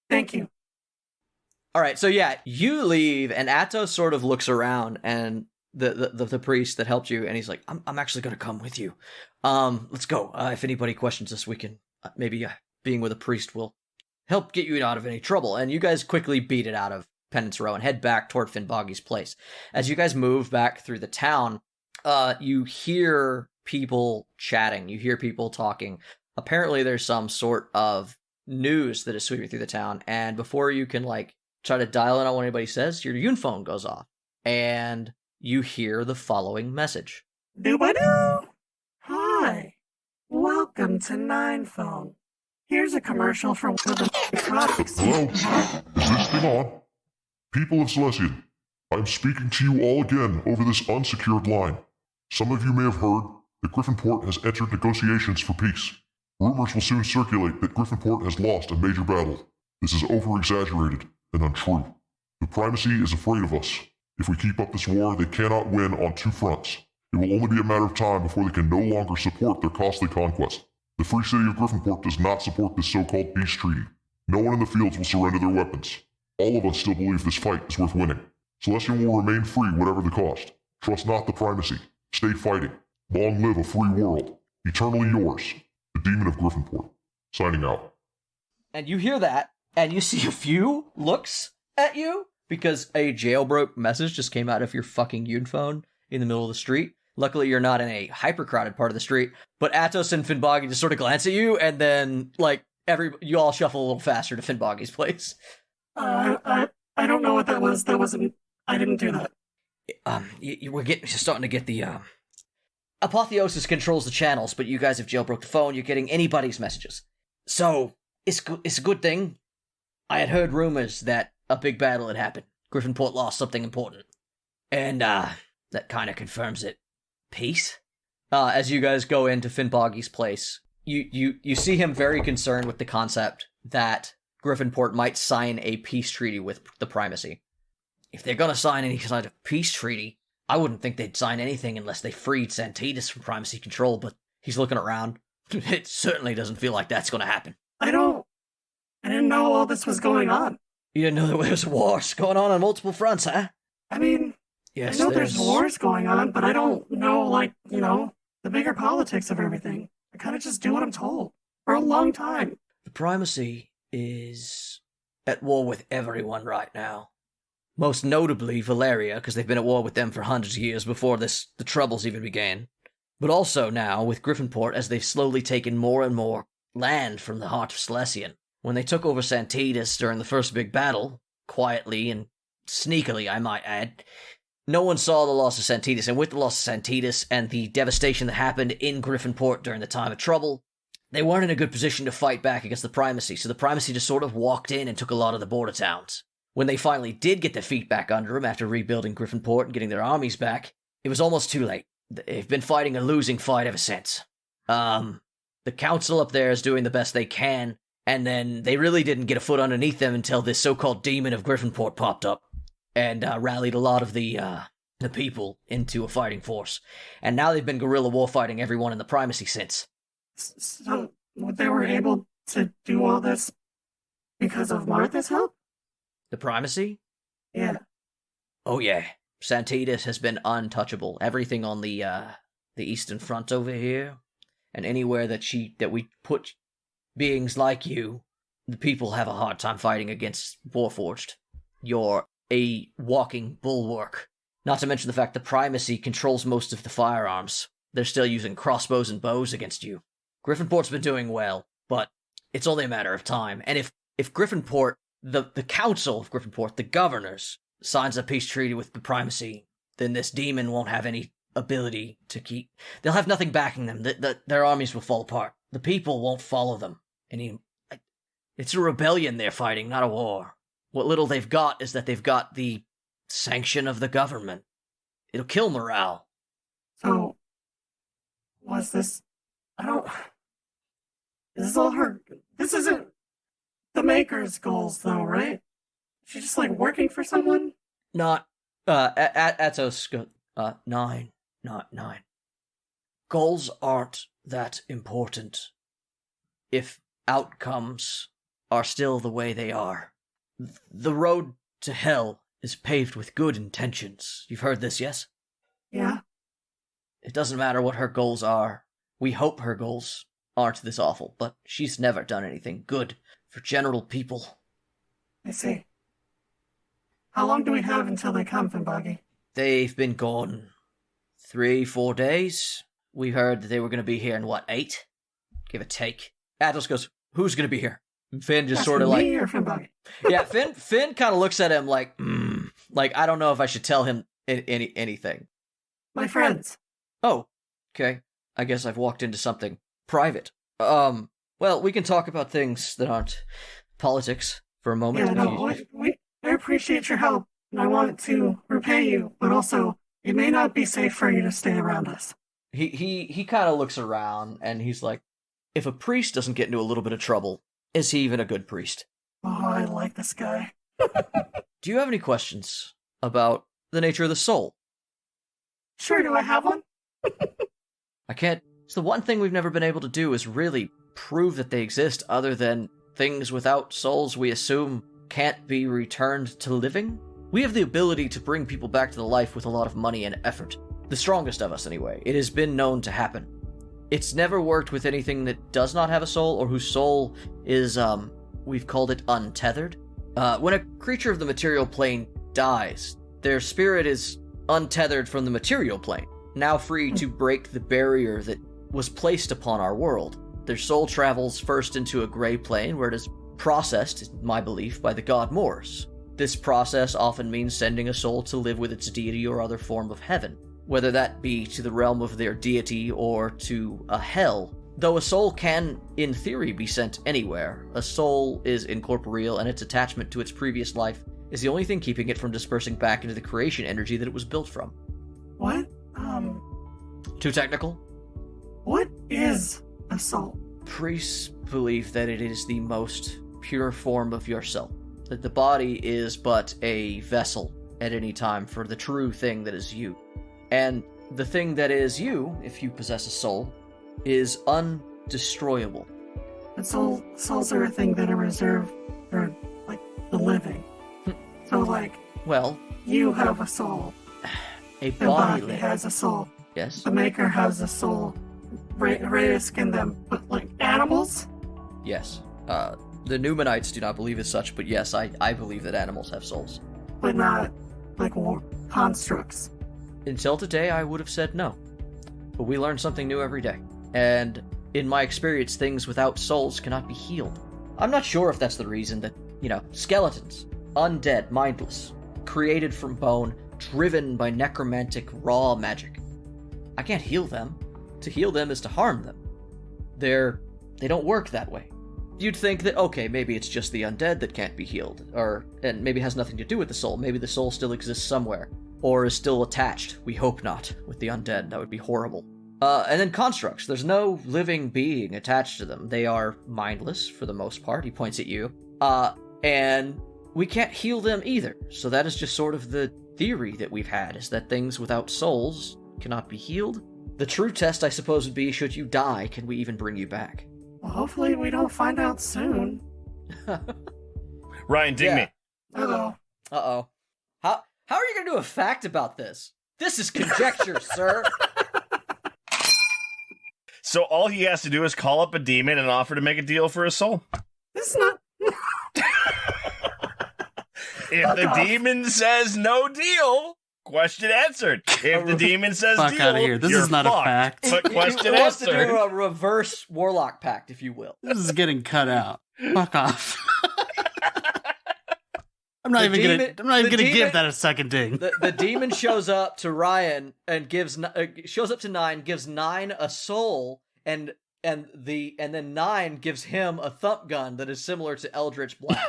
Thank you. Alright, so yeah, you leave, and Atos sort of looks around, and the priest that helped you, and he's like, I'm actually gonna come with you. Let's go. If anybody questions us, we can, maybe being with a priest will help get you out of any trouble. And you guys quickly beat it out of Penance Row and head back toward Finnboggy's place. As you guys move back through the town, you hear people chatting. You hear people talking. Apparently there's some sort of news that is sweeping through the town, and before you can, like, try to dial in on what anybody says, your Unphone goes off, and you hear the following message. Doo-ba-doo! Hi. Welcome to 9 Phone. Here's a commercial for one of the products. Hello? Is this thing on? People of Celestia, I'm speaking to you all again over this unsecured line. Some of you may have heard that Griffinport has entered negotiations for peace. Rumors will soon circulate that Griffinport has lost a major battle. This is over-exaggerated and untrue. The primacy is afraid of us. If we keep up this war, they cannot win on two fronts. It will only be a matter of time before they can no longer support their costly conquest. The free city of Griffinport does not support this so-called peace treaty. No one in the fields will surrender their weapons. All of us still believe this fight is worth winning. Celestian will remain free whatever the cost. Trust not the primacy. Stay fighting. Long live a free world. Eternally yours, the Demon of Griffinport. Signing out. And you hear that, and you see a few looks at you, because a jailbroke message just came out of your fucking phone in the middle of the street. Luckily, you're not in a hyper-crowded part of the street, but Atos and Finboggy just sort of glance at you, and then, like, you all shuffle a little faster to Finboggy's place. I don't know what that was. I didn't do that. We're starting to get the, Apotheosis controls the channels, but you guys have jailbroke the phone, you're getting anybody's messages. So, it's a good thing. I had heard rumors that a big battle had happened. Griffinport lost something important. And, that kind of confirms it. Peace? As you guys go into Finboggy's place, you see him very concerned with the concept that Griffinport might sign a peace treaty with the primacy. If they're gonna sign any kind of peace treaty, I wouldn't think they'd sign anything unless they freed Santos from primacy control, but he's looking around. It certainly doesn't feel like that's gonna happen. I didn't know all this was going on. You didn't know there was wars going on multiple fronts, huh? I mean, yes, I know there's wars going on, but I don't know, the bigger politics of everything. I kind of just do what I'm told for a long time. The primacy is at war with everyone right now. Most notably Valeria, because they've been at war with them for hundreds of years before the troubles even began. But also now with Griffinport, as they've slowly taken more and more land from the heart of Celestian. When they took over Santos during the first big battle, quietly and sneakily, I might add, no one saw the loss of Santos, and with the loss of Santos and the devastation that happened in Griffinport during the time of trouble, they weren't in a good position to fight back against the primacy, so the primacy just sort of walked in and took a lot of the border towns. When they finally did get their feet back under them after rebuilding Griffinport and getting their armies back, it was almost too late. They've been fighting a losing fight ever since. The council up there is doing the best they can, and then they really didn't get a foot underneath them until this so-called Demon of Griffinport popped up and rallied a lot of the people into a fighting force. And now they've been guerrilla warfighting everyone in the primacy since. So, they were able to do all this because of Martha's help? The primacy? Yeah. Oh yeah. Santos has been untouchable. Everything on the eastern front over here, and anywhere that we put beings like you, the people have a hard time fighting against Warforged. You're a walking bulwark. Not to mention the fact the primacy controls most of the firearms. They're still using crossbows and bows against you. Griffinport's been doing well, but it's only a matter of time. And if Griffinport, the council of Griffinport, the governors, signs a peace treaty with the primacy, then this demon won't have any ability to keep... They'll have nothing backing them. Their armies will fall apart. The people won't follow them. It's a rebellion they're fighting, not a war. What little they've got is that they've got the sanction of the government. It'll kill morale. So, was this... This is all her... This isn't the Maker's goals, though, right? She's just, working for someone? Not... Atos... 9. Not 9. Goals aren't that important if outcomes are still the way they are. The road to hell is paved with good intentions. You've heard this, yes? Yeah. It doesn't matter what her goals are. We hope her goals aren't this awful, but she's never done anything good for general people. I see. How long do we have until they come, Finboggy? They've been gone 3-4 days. We heard that they were going to be here in, 8? Give or take. Atos goes, who's going to be here? And Finn just sort of me or Finboggy? Yeah, Finn kind of looks at him like, I don't know if I should tell him anything. My friends. Oh, okay. I guess I've walked into something private. Well, we can talk about things that aren't politics for a moment. Yeah, no, I appreciate your help, and I want to repay you, but also, it may not be safe for you to stay around us. He kind of looks around, and he's like, if a priest doesn't get into a little bit of trouble, is he even a good priest? Oh, I like this guy. do you have any questions about the nature of the soul? Sure, do I have one? I can't... It's the one thing we've never been able to do is really prove that they exist, other than things without souls we assume can't be returned to living. We have the ability to bring people back to the life with a lot of money and effort. The strongest of us, anyway. It has been known to happen. It's never worked with anything that does not have a soul, or whose soul is, we've called it untethered. When a creature of the material plane dies, their spirit is untethered from the material plane, now free to break the barrier that was placed upon our world. Their soul travels first into a gray plane, where it is processed, in my belief, by the god Moors. This process often means sending a soul to live with its deity or other form of heaven, whether that be to the realm of their deity or to a hell. Though a soul can, in theory, be sent anywhere, a soul is incorporeal, and its attachment to its previous life is the only thing keeping it from dispersing back into the creation energy that it was built from. What? Too technical? What is a soul? Priests believe that it is the most pure form of yourself, that the body is but a vessel at any time for the true thing that is you. And the thing that is you, if you possess a soul, is undestroyable. And souls are a thing that are reserved for, like, the living. So, like, well, you have a soul. A The body body has a soul. Yes. The Maker has a soul. Reyesk and them, but like animals? Yes. The Numenites do not believe as such, but yes, I believe that animals have souls. But not, like, constructs. Until today, I would have said no. But we learn something new every day. And in my experience, things without souls cannot be healed. I'm not sure if that's the reason that, skeletons, undead, mindless, created from bone, driven by necromantic raw magic. I can't heal them. To heal them is to harm them. They don't work that way. You'd think that, okay, maybe it's just the undead that can't be healed, and maybe it has nothing to do with the soul. Maybe the soul still exists somewhere, or is still attached, we hope not, with the undead. That would be horrible. And then constructs. There's no living being attached to them. They are mindless, for the most part. He points at you. And we can't heal them either. So that is just sort of the theory that we've had, is that things without souls cannot be healed. The true test, I suppose, would be, should you die, can we even bring you back? Well, hopefully we don't find out soon. Ryan, dig me. Uh-oh. Uh-oh. How are you going to do a fact about this? This is conjecture, sir. So all he has to do is call up a demon and offer to make a deal for his soul. This is not... If the demon says no deal, question answered. If the demon says Fuck deal, out of here. This you're is not a fucked. fact. But question He wants to answered. do a reverse warlock pact, if you will. This is getting cut out. Fuck off. I'm not even gonna give that a second ding. The demon shows up to Ryan and shows up to 9, gives 9 a soul, and then 9 gives him a thump gun that is similar to Eldritch Blast.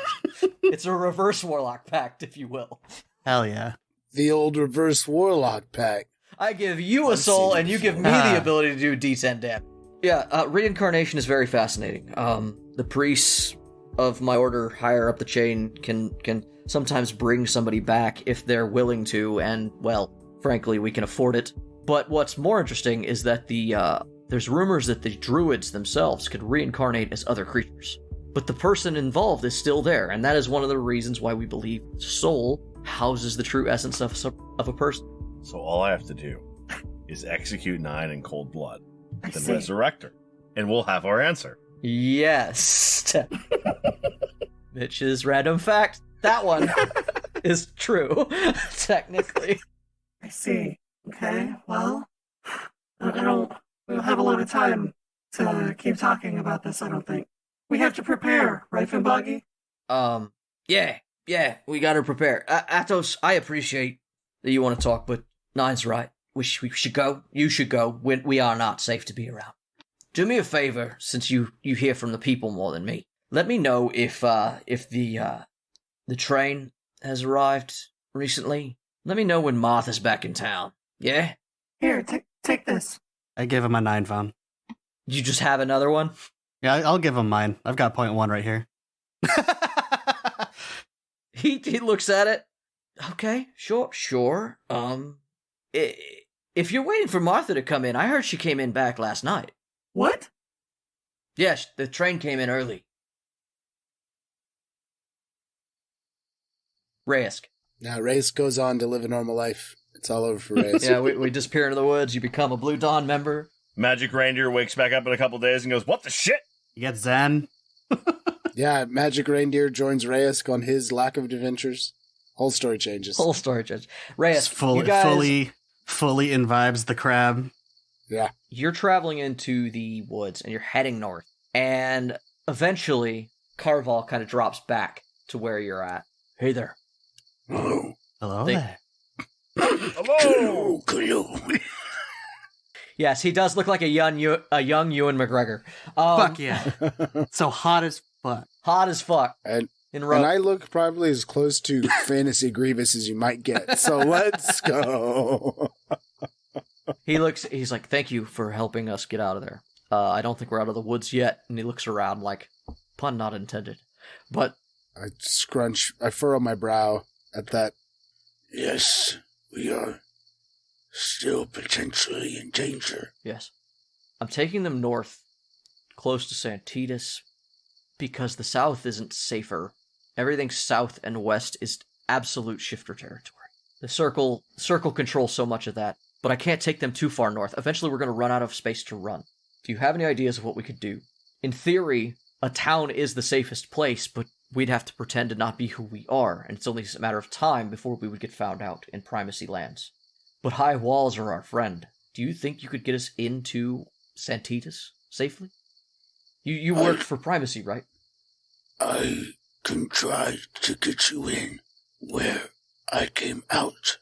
It's a reverse warlock pact, if you will. Hell yeah. The old reverse warlock pack. I give you a soul, and you give me the ability to do D10 damage. Yeah, reincarnation is very fascinating. The priests of my order higher up the chain can sometimes bring somebody back if they're willing to, and, well, frankly, we can afford it. But what's more interesting is that there's rumors that the druids themselves could reincarnate as other creatures. But the person involved is still there, and that is one of the reasons why we believe soul houses the true essence of a person. So all I have to do is execute 9 in cold blood, then resurrect her, and we'll have our answer. Yes. Mitch's random fact. That one is true, technically. I see. Okay, well, we don't have a lot of time to keep talking about this, I don't think. We have to prepare, right, Fimbagi? Yeah, we gotta prepare. Athos, I appreciate that you want to talk, but 9's right. We should go. You should go. We are not safe to be around. Do me a favor, since you hear from the people more than me. Let me know if the train has arrived recently. Let me know when Martha's back in town. Yeah? Here, take this. I gave him a 9 phone. You just have another one? Yeah, I'll give him mine. I've got .1 right here. He looks at it. Okay, sure. If you're waiting for Martha to come in, I heard she came in back last night. What? Yes, the train came in early. Reyesk. Now, Reyesk goes on to live a normal life. It's all over for Reyesk. Yeah, we disappear into the woods. You become a Blue Dawn member. Magic Reindeer wakes back up in a couple days and goes, "What the shit?" You get Zen. Yeah, Magic Reindeer joins Reyesk on his lack of adventures. Whole story changes. Reyesk, You guys... fully imbibes the crab. Yeah. You're traveling into the woods, and you're heading north. And eventually, Carval kind of drops back to where you're at. Hey there. Hello. Hello there. Hello. Yes, he does look like a young Ewan McGregor. Fuck yeah. So hot as fuck. Hot as fuck. And I look probably as close to Fantasy Grievous as you might get. So let's go. He's like, thank you for helping us get out of there. I don't think we're out of the woods yet. And he looks around like, pun not intended. But I furrow my brow at that. Yes, we are still potentially in danger. Yes. I'm taking them north, close to Santos, because the south isn't safer. Everything south and west is absolute shifter territory. The circle controls so much of that, but I can't take them too far north. Eventually we're going to run out of space to run. Do you have any ideas of what we could do? In theory, a town is the safest place, but we'd have to pretend to not be who we are, and it's only a matter of time before we would get found out in Primacy lands. But high walls are our friend. Do you think you could get us into Santos safely? You worked for Primacy, right? I can try to get you in where I came out,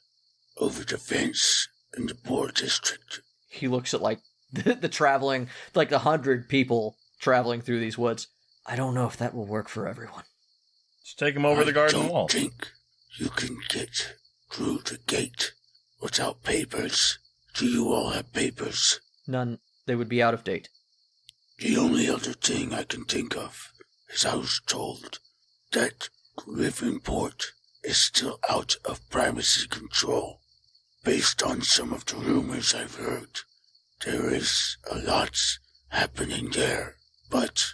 over the fence in the poor district. He looks at, like, the traveling, like 100 people traveling through these woods. I don't know if that will work for everyone. Just take him over the garden wall. I don't think you can get through the gate without papers. Do you all have papers? None. They would be out of date. The only other thing I can think of is I was told that Griffinport is still out of Primacy control. Based on some of the rumors I've heard, there is a lot happening there, but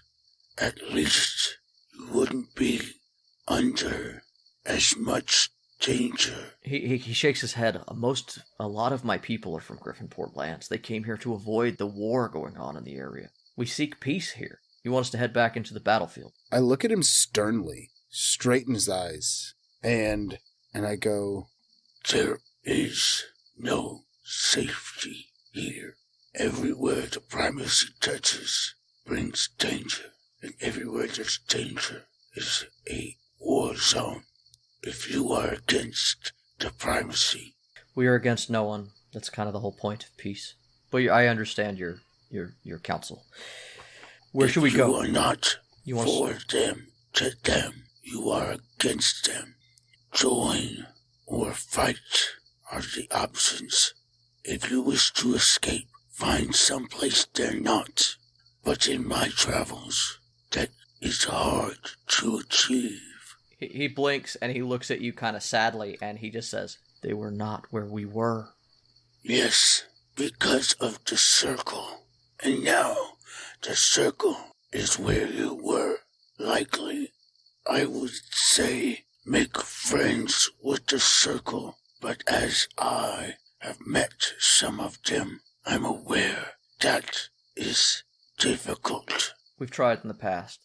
at least you wouldn't be under as much danger. He shakes his head. A lot of my people are from Griffinport lands. They came here to avoid the war going on in the area. We seek peace here. You want us to head back into the battlefield. I look at him sternly, straight in his eyes, and I go, there is no safety here. Everywhere the Primacy touches brings danger, and everywhere there's danger is a war zone. If you are against the Primacy... We are against no one. That's kind of the whole point of peace. But I understand your counsel. Where should we go? You are not for them, to them. You are against them. Join or fight are the options. If you wish to escape, find someplace they're not. But in my travels, that is hard to achieve. He blinks and he looks at you kind of sadly and he just says, they were not where we were. Yes, because of the circle. And now, the circle is where you were. Likely, I would say make friends with the circle. But as I have met some of them, I'm aware that is difficult. We've tried in the past.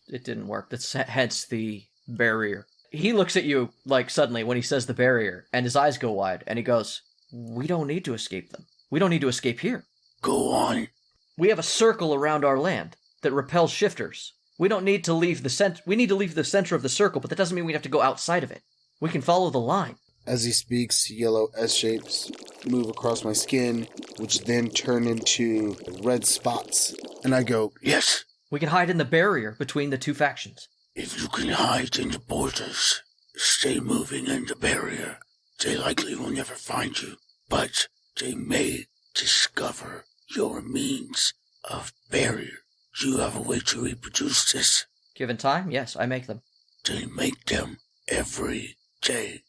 It didn't work. That's hence the barrier. He looks at you, like, suddenly when he says the barrier, and his eyes go wide, and he goes, we don't need to escape them. We don't need to escape here. Go on. We have a circle around our land that repels shifters. We don't need to leave the center. We need to leave the center of the circle, but that doesn't mean we have to go outside of it. We can follow the line. As he speaks, yellow S-shapes move across my skin, which then turn into red spots. And I go, yes. We can hide in the barrier between the two factions. If you can hide in the borders, stay moving in the barrier. They likely will never find you, but they may discover your means of barrier. Do you have a way to reproduce this? Given time, yes, I make them. Then make them every day.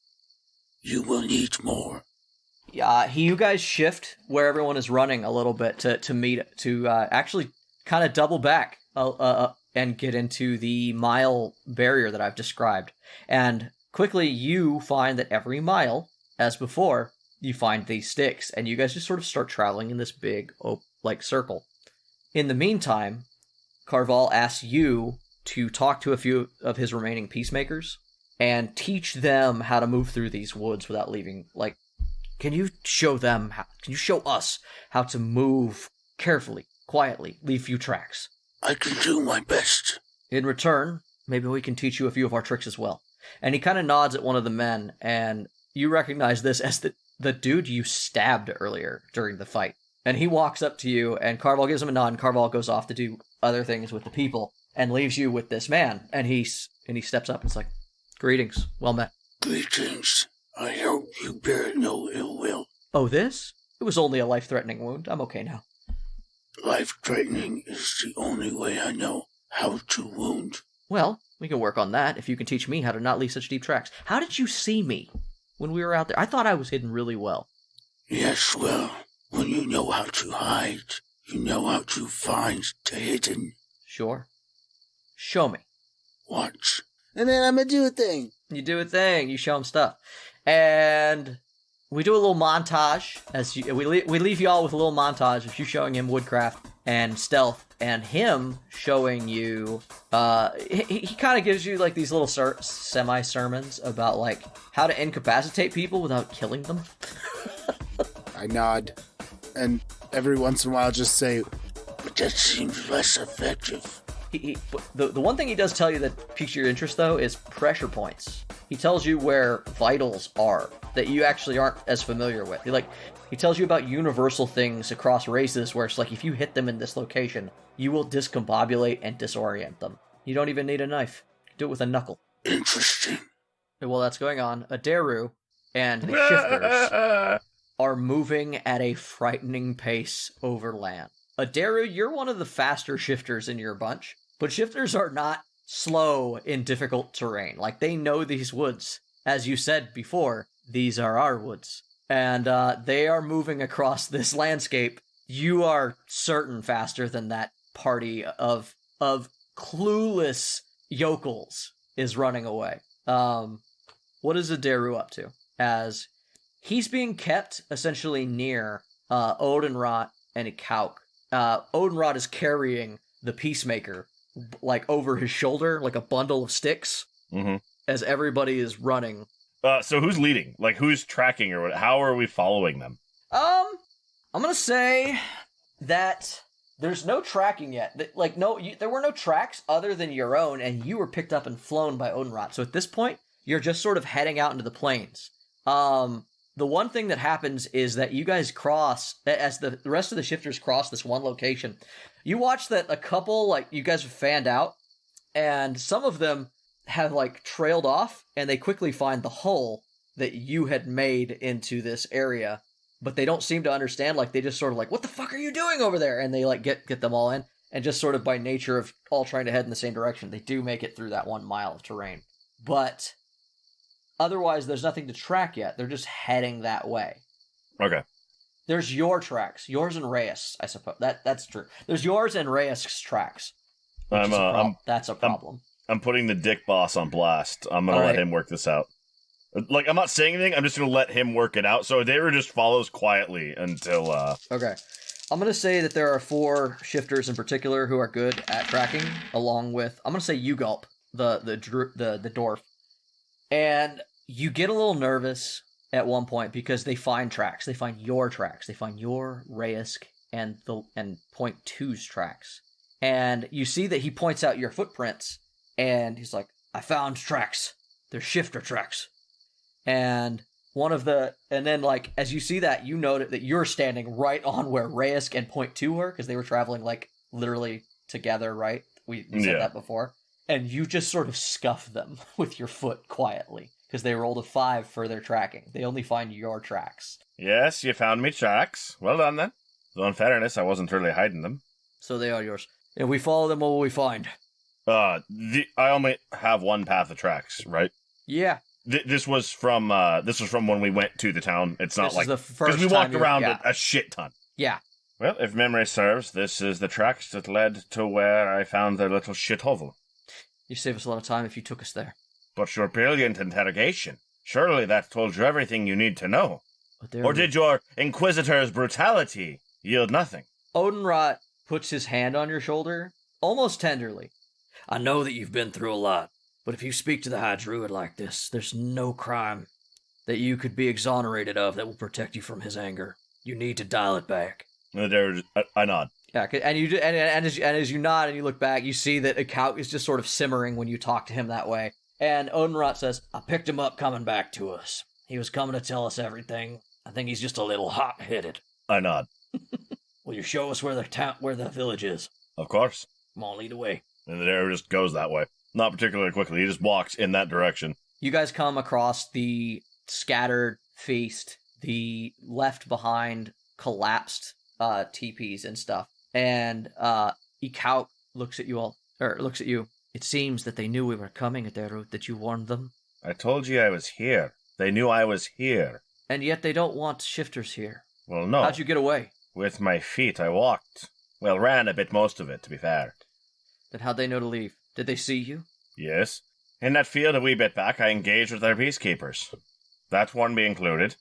You will need more. You guys shift where everyone is running a little bit to actually kind of double back and get into the mile barrier that I've described. And quickly you find that every mile, as before, you find these sticks, and you guys just sort of start traveling in this big circle. In the meantime, Carval asks you to talk to a few of his remaining peacemakers and teach them how to move through these woods without leaving. Can you show us how to move carefully, quietly, leave few tracks? I can do my best. In return, maybe we can teach you a few of our tricks as well. And he kind of nods at one of the men, and you recognize this as the dude you stabbed earlier during the fight. And he walks up to you, and Carval gives him a nod, and Carval goes off to do other things with the people, and leaves you with this man. And he steps up and is like, "Greetings, well met." Greetings. I hope you bear no ill will. Oh, this? It was only a life-threatening wound. I'm okay now. Life-threatening is the only way I know how to wound. Well, we can work on that if you can teach me how to not leave such deep tracks. How did you see me when we were out there? I thought I was hidden really well. Yes, well, when you know how to hide, you know how to find the hidden. Sure. Show me. Watch. And then I'm gonna do a thing. You do a thing. You show him stuff. And we do a little montage. We leave you all with a little montage of you showing him woodcraft and stealth, and him showing you. He kind of gives you like these little semi-sermons about like how to incapacitate people without killing them. I nod, and every once in a while just say, "But that seems less effective." The one thing he does tell you that piques your interest, though, is pressure points. He tells you where vitals are that you actually aren't as familiar with. He tells you about universal things across races where it's like if you hit them in this location, you will discombobulate and disorient them. You don't even need a knife. Do it with a knuckle. Interesting. And while that's going on, Aderu and the shifters are moving at a frightening pace over land. Aderu, you're one of the faster shifters in your bunch, but shifters are not slow in difficult terrain. Like, they know these woods. As you said before, these are our woods. And they are moving across this landscape. You are certain faster than that party of clueless yokels is running away. What is Aderu up to? As he's being kept essentially near Odenrot and Ikauk. Odenrod is carrying the peacemaker, like, over his shoulder, like a bundle of sticks, as everybody is running. So who's leading? Like, who's tracking, or what? How are we following them? I'm gonna say that there's no tracking yet. There were no tracks other than your own, and you were picked up and flown by Odenrod. So at this point, you're just sort of heading out into the plains. The one thing that happens is that you guys cross, as the rest of the shifters cross this one location, you watch that a couple, like, you guys have fanned out, and some of them have, like, trailed off, and they quickly find the hole that you had made into this area, but they don't seem to understand. Like, they just sort of like, what the fuck are you doing over there? And they, like, get them all in, and just sort of by nature of all trying to head in the same direction, they do make it through that 1 mile of terrain. But otherwise, there's nothing to track yet. They're just heading that way. Okay. There's your tracks. Yours and Reyes, I suppose. That's true. There's yours and Reyesk's tracks. That's a problem. I'm putting the dick boss on blast. I'm going to let him work this out. Like, I'm not saying anything. I'm just going to let him work it out. So Aderu just follows quietly until... Okay. I'm going to say that there are 4 shifters in particular who are good at tracking, along with... I'm going to say Ugulp, the dwarf. And you get a little nervous at one point because they find tracks. They find your tracks. They find your Reyesk and Point 2's tracks. And you see that he points out your footprints, and he's like, I found tracks. They're shifter tracks. And then, like, as you see that, you note that you're standing right on where Reyesk and Point 2 were, because they were traveling, like, literally together, right? We said that before. And you just sort of scuff them with your foot quietly, because they rolled a 5 for their tracking. They only find your tracks. Yes, you found me tracks. Well done, then. Though in fairness, I wasn't really hiding them. So they are yours. If we follow them, what will we find? I only have one path of tracks, right? Yeah. This was from when we went to the town. It's not This like is the first because we walked time around yeah. a shit ton. Yeah. Well, if memory serves, this is the tracks that led to where I found their little shithovel. You save us a lot of time if you took us there. But your brilliant interrogation, surely that told you everything you need to know. Or did your Inquisitor's brutality yield nothing? Odenrot puts his hand on your shoulder, almost tenderly. I know that you've been through a lot, but if you speak to the High Druid like this, there's no crime that you could be exonerated of that will protect you from his anger. You need to dial it back. I nod. Yeah, and as you nod and you look back, you see that Akauk is just sort of simmering when you talk to him that way. And Odenrot says, I picked him up coming back to us. He was coming to tell us everything. I think he's just a little hot-headed. I nod. Will you show us where the village is? Of course. Come on, lead the way. And the arrow just goes that way. Not particularly quickly. He just walks in that direction. you guys come across the scattered feast, the left behind collapsed teepees and stuff. And Ikauk looks at you all, or looks at you. It seems that they knew we were coming, Aderu, that you warned them. I told you I was here. They knew I was here. And yet they don't want shifters here. Well, no. How'd you get away? With my feet, I walked. Well, ran a bit most of it, to be fair. Then how'd they know to leave? Did they see you? Yes. In that field a wee bit back, I engaged with their peacekeepers. That one be included.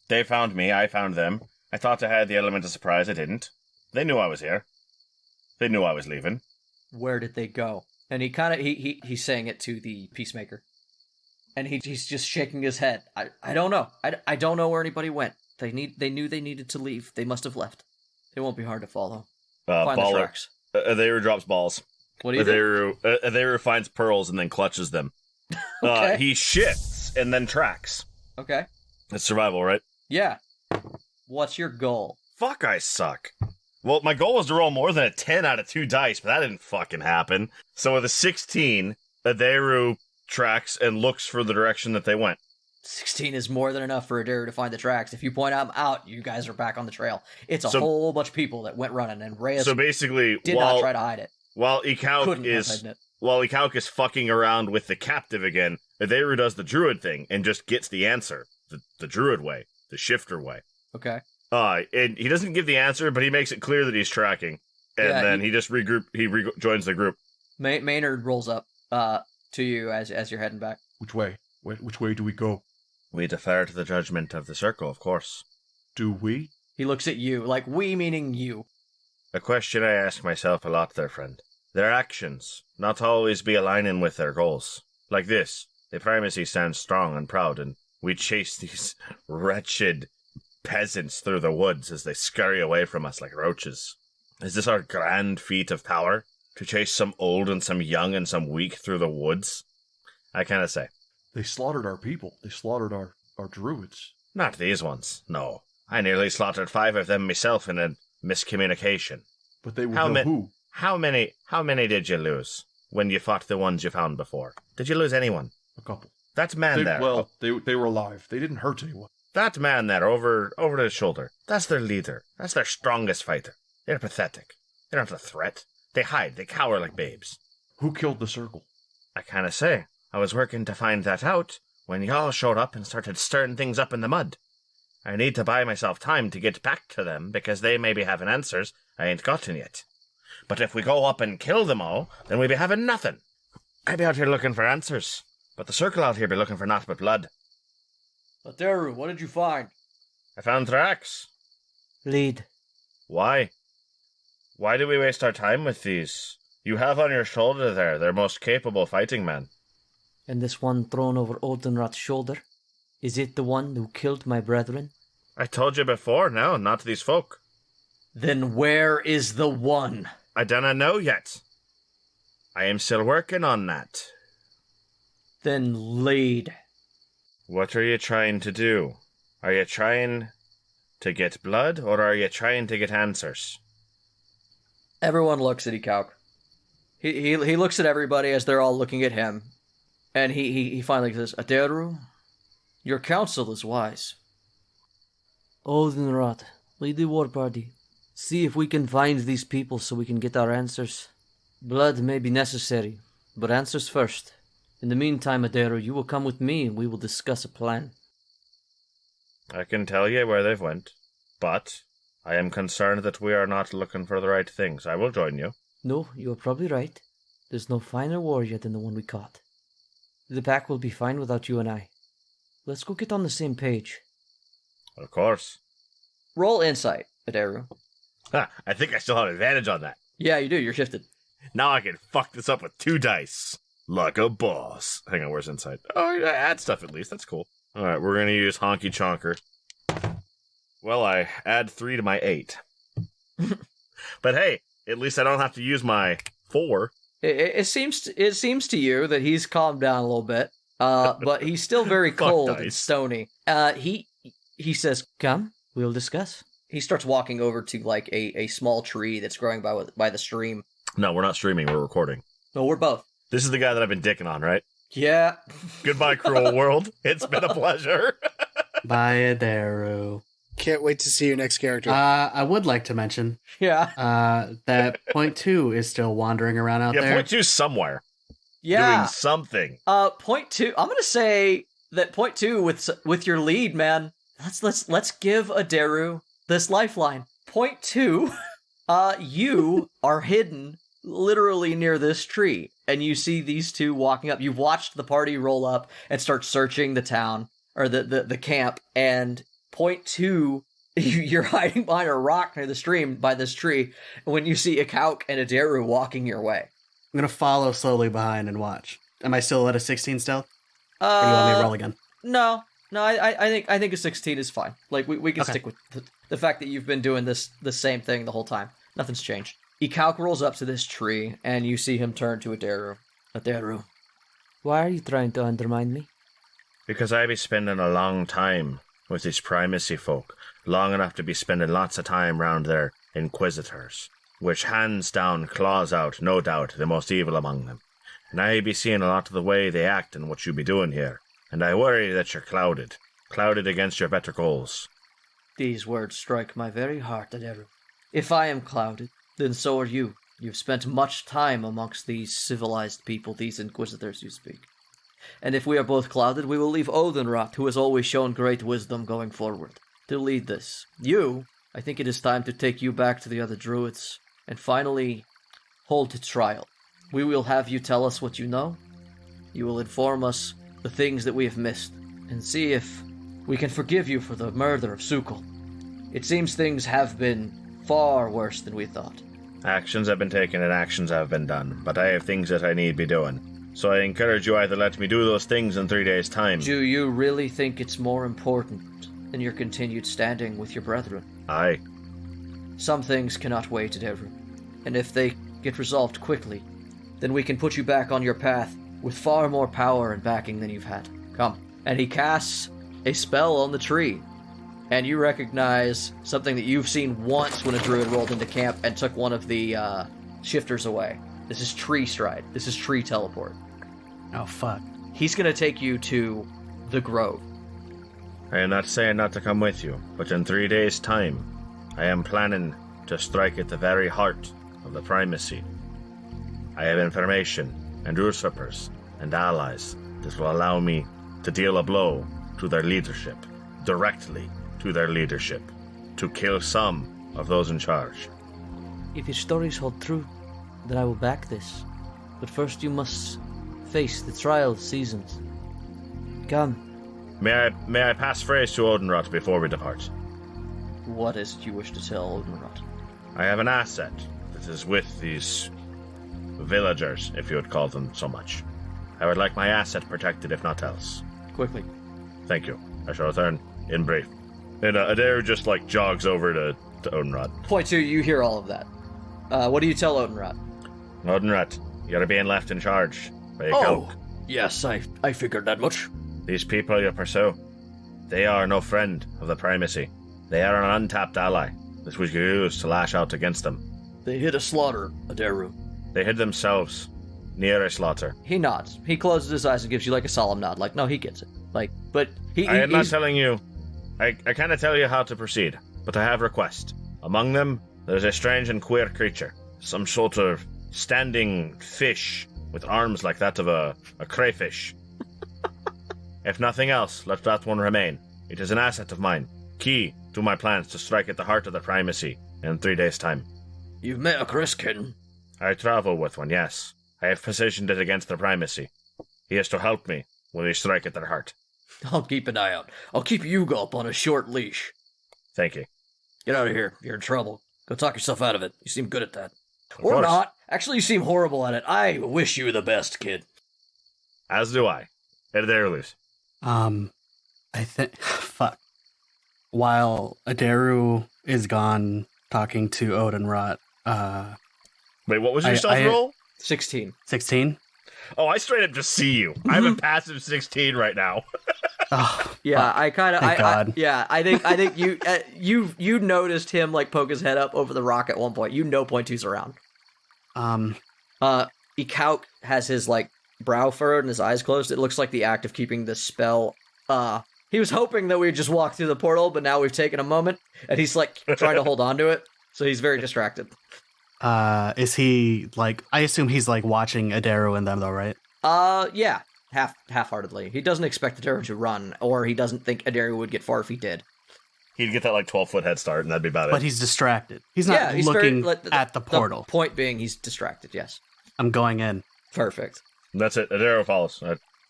They found me, I found them. I thought I had the element of surprise, I didn't. They knew I was here. They knew I was leaving. Where did they go? And he kind of, he's saying it to the peacemaker. And he's just shaking his head. I don't know. I don't know where anybody went. They knew they needed to leave. They must have left. It won't be hard to follow. Find the tracks. Aderu drops balls. What do you do? Aderu finds pearls and then clutches them. Okay. He shifts and then tracks. Okay. It's survival, right? Yeah. What's your goal? Fuck, I suck. Well, my goal was to roll more than a 10 out of 2 dice, but that didn't fucking happen. So with a 16, Aderu tracks and looks for the direction that they went. 16 is more than enough for Aderu to find the tracks. If you point them out, you guys are back on the trail. It's a whole bunch of people that went running, and Reyesk so basically, did not try to hide it. While Ikauk is fucking around with the captive again, Aderu does the druid thing and just gets the answer. The druid way. The shifter way. Okay. And he doesn't give the answer, but he makes it clear that he's tracking. And then he just joins the group. Maynard rolls up to you as you're heading back. Which way? Which way do we go? We defer to the judgment of the circle, of course. Do we? He looks at you, like we meaning you. A question I ask myself a lot there, friend. Their actions not always be aligning with their goals. Like this, the primacy stands strong and proud, and we chase these wretched peasants through the woods as they scurry away from us like roaches. Is this our grand feat of power? To chase some old and some young and some weak through the woods? I cannot say. They slaughtered our people. They slaughtered our druids. Not these ones, no. I nearly slaughtered 5 of them myself in a miscommunication. But they would know who. How many did you lose when you fought the ones you found before? Did you lose anyone? A couple. That man there. Well, they were alive. They didn't hurt anyone. That man there over his shoulder. That's their leader. That's their strongest fighter. They're pathetic. They're not a threat. They hide. They cower like babes. Who killed the circle? I can't say. I was working to find that out when y'all showed up and started stirring things up in the mud. I need to buy myself time to get back to them because they may be having answers I ain't gotten yet. But if we go up and kill them all, then we be having nothing. I be out here looking for answers, but the circle out here be looking for naught but blood. Aderu, what did you find? I found tracks. Lead. Why? Why do we waste our time with these? You have on your shoulder there their most capable fighting man. And this one thrown over Oldenrat's shoulder? Is it the one who killed my brethren? I told you before, no, not these folk. Then where is the one? I dunna know yet. I am still working on that. Then lead. What are you trying to do? Are you trying to get blood, or are you trying to get answers? Everyone looks at Ikauk. He looks at everybody as they're all looking at him. And he finally says, Aderu, your counsel is wise. Oldenrat, lead the war party. See if we can find these people so we can get our answers. Blood may be necessary, but answers first. In the meantime, Aderu, you will come with me and we will discuss a plan. I can tell you where they've went, but I am concerned that we are not looking for the right things. I will join you. No, you are probably right. There's no finer warrior than the one we caught. The pack will be fine without you and I. Let's go get on the same page. Of course. Roll insight, Aderu. I think I still have advantage on that. Yeah, you do. You're shifted. Now I can fuck this up with 2 dice. Like a boss. Hang on, where's insight? Oh, yeah, add stuff at least. That's cool. Alright, we're going to use Honky Chonker. Well, I add 3 to my 8. But hey, at least I don't have to use my 4. It seems to you that he's calmed down a little bit, but he's still very cold and stony. He says, "Come, we'll discuss." He starts walking over to like a small tree that's growing by the stream. No, we're not streaming. We're recording. No, we're both. This is the guy that I've been dicking on, right? Yeah. Goodbye, cruel world. It's been a pleasure. Bye, Aderu. Can't wait to see your next character. I would like to mention, that Point 2 is still wandering around out there. Yeah, Point 2's somewhere. Yeah, doing something. Point 2. I'm gonna say that Point 2 with your lead, man. Let's give Aderu this lifeline. Point 2. You are hidden literally near this tree, and you see these two walking up. You've watched the party roll up and start searching the town or the camp, and Point 2, you're hiding behind a rock near the stream by this tree when you see Ikauk and Aderu walking your way. I'm going to follow slowly behind and watch. Am I still at a 16 stealth? Or you want me to roll again? No, I think a 16 is fine. Like, we can stick with the fact that you've been doing the same thing the whole time. Nothing's changed. Ikauk rolls up to this tree, and you see him turn to Aderu. Aderu. Why are you trying to undermine me? Because I be spending a long time with these primacy folk, long enough to be spending lots of time round their inquisitors, which hands down, claws out, no doubt, the most evil among them. And I be seeing a lot of the way they act and what you be doing here, and I worry that you're clouded against your better goals. These words strike my very heart, Aderu. If I am clouded, then so are you. You've spent much time amongst these civilized people, these inquisitors you speak. And if we are both clouded, we will leave Odinrot, who has always shown great wisdom going forward, to lead this. You, I think it is time to take you back to the other druids, and finally hold to trial. We will have you tell us what you know. You will inform us the things that we have missed, and see if we can forgive you for the murder of Sukul. It seems things have been far worse than we thought. Actions have been taken and actions have been done, but I have things that I need be doing. So I encourage you either let me do those things in 3 days' time. Do you really think it's more important than your continued standing with your brethren? Aye. Some things cannot wait, Aderu, and if they get resolved quickly, then we can put you back on your path with far more power and backing than you've had. Come. And he casts a spell on the tree, and you recognize something that you've seen once when a druid rolled into camp and took one of the shifters away. This is tree stride. This is tree teleport. Oh, fuck. He's going to take you to the grove. I am not saying not to come with you, but in 3 days' time, I am planning to strike at the very heart of the primacy. I have information and usurpers and allies that will allow me to deal a blow to their leadership, directly to their leadership, to kill some of those in charge. If your stories hold true, then I will back this. But first you must face the trial seasons. Come. May I pass phrase to Odinrot before we depart? What is it you wish to tell Odinrot? I have an asset that is with these villagers, if you would call them so much. I would like my asset protected, if not else. Quickly. Thank you. I shall return in brief. And Aderu just, jogs over to Odinrot. Point 2, you hear all of that. What do you tell Odinrot? Odinrot, you're being left in charge. Oh, yes, I figured that much. These people you pursue, they are no friend of the primacy. They are an untapped ally that we could use to lash out against them. They hid a slaughter, Aderu. They hid themselves near a slaughter. He nods. He closes his eyes and gives you a solemn nod. No, he gets it. But he... I am not telling you. I cannot tell you how to proceed, but I have request. Among them, there's a strange and queer creature. Some sort of standing fish with arms like that of a crayfish. If nothing else, let that one remain. It is an asset of mine, key to my plans to strike at the heart of the primacy in 3 days' time. You've met a Chris kitten? I travel with one, yes. I have positioned it against the primacy. He is to help me when we strike at their heart. I'll keep an eye out. I'll keep you up on a short leash. Thank you. Get out of here. You're in trouble. Go talk yourself out of it. You seem good at that. Of or course. not. Actually, you seem horrible at it. I wish you the best, kid. As do I. Aderu. I think... Fuck. While Aderu is gone talking to Odinrot, Wait, what was your stealth roll? 16. 16? Oh, I straight up just see you. I have a passive 16 right now. Oh, yeah, fuck. I kind of, I think you noticed him like poke his head up over the rock at one point. You know, point two's around. Ikauk has his like brow furrowed and his eyes closed. It looks like the act of keeping the spell. He was hoping that we'd just walk through the portal, but now we've taken a moment, and he's like trying to hold on to it, so he's very distracted. Is he like? I assume he's like watching Aderu and them, though, right? Yeah, half-heartedly. He doesn't expect Aderu to run, or he doesn't think Aderu would get far if he did. He'd get that like 12-foot head start, and that'd be about it. But he's distracted. He's not looking at the portal. The point being, he's distracted. Yes. I'm going in. Perfect. That's it. Aderu follows.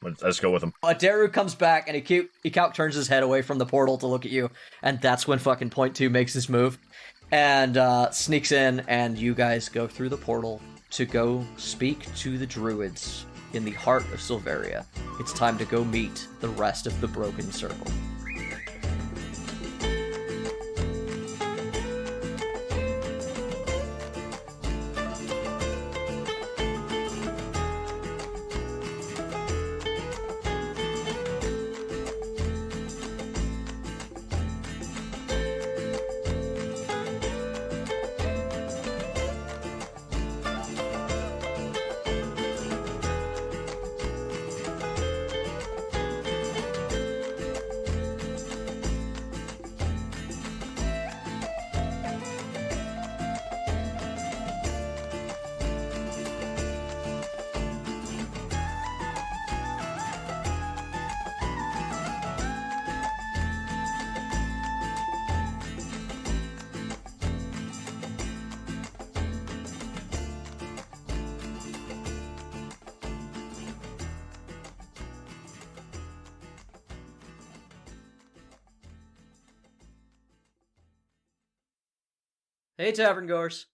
Let's go with him. Aderu comes back, and Ikauk turns his head away from the portal to look at you, and that's when fucking point two makes his move, and sneaks in, and you guys go through the portal to go speak to the druids in the heart of Silveria. It's time to go meet the rest of the Broken Circle. Hey Tavern Goers!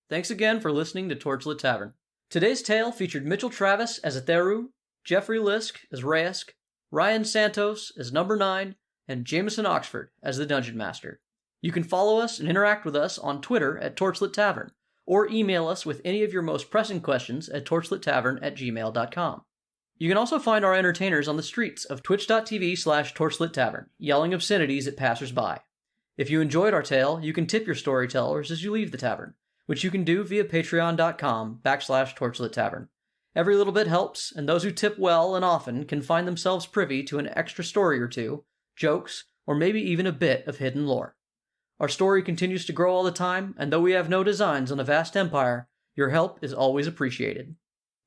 Thanks again for listening to Torchlit Tavern. Today's tale featured Mitchell Travis as Aderu, Jeffrey Lisk as Reyesk, Ryan Santos as Number 9, and Jameson Oxford as the Dungeon Master. You can follow us and interact with us on Twitter at Torchlit Tavern, or email us with any of your most pressing questions at torchlittavern@gmail.com. You can also find our entertainers on the streets of twitch.tv/torchlittavern, yelling obscenities at passersby. If you enjoyed our tale, you can tip your storytellers as you leave the tavern, which you can do via patreon.com/torchlittavern. Every little bit helps, and those who tip well and often can find themselves privy to an extra story or two, jokes, or maybe even a bit of hidden lore. Our story continues to grow all the time, and though we have no designs on a vast empire, your help is always appreciated.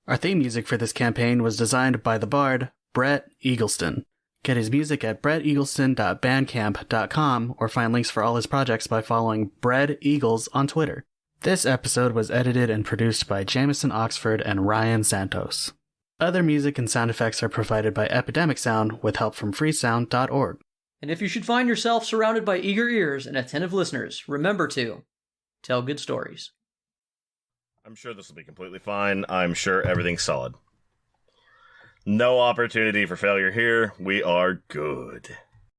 Our theme music for this campaign was designed by the bard, Brett Eagleston. Get his music at bretteagleston.bandcamp.com or find links for all his projects by following Bread Eagles on Twitter. This episode was edited and produced by Jameson Oxford and Ryan Santos. Other music and sound effects are provided by Epidemic Sound with help from freesound.org. And if you should find yourself surrounded by eager ears and attentive listeners, remember to tell good stories. I'm sure this will be completely fine. I'm sure everything's solid. No opportunity for failure here. We are good.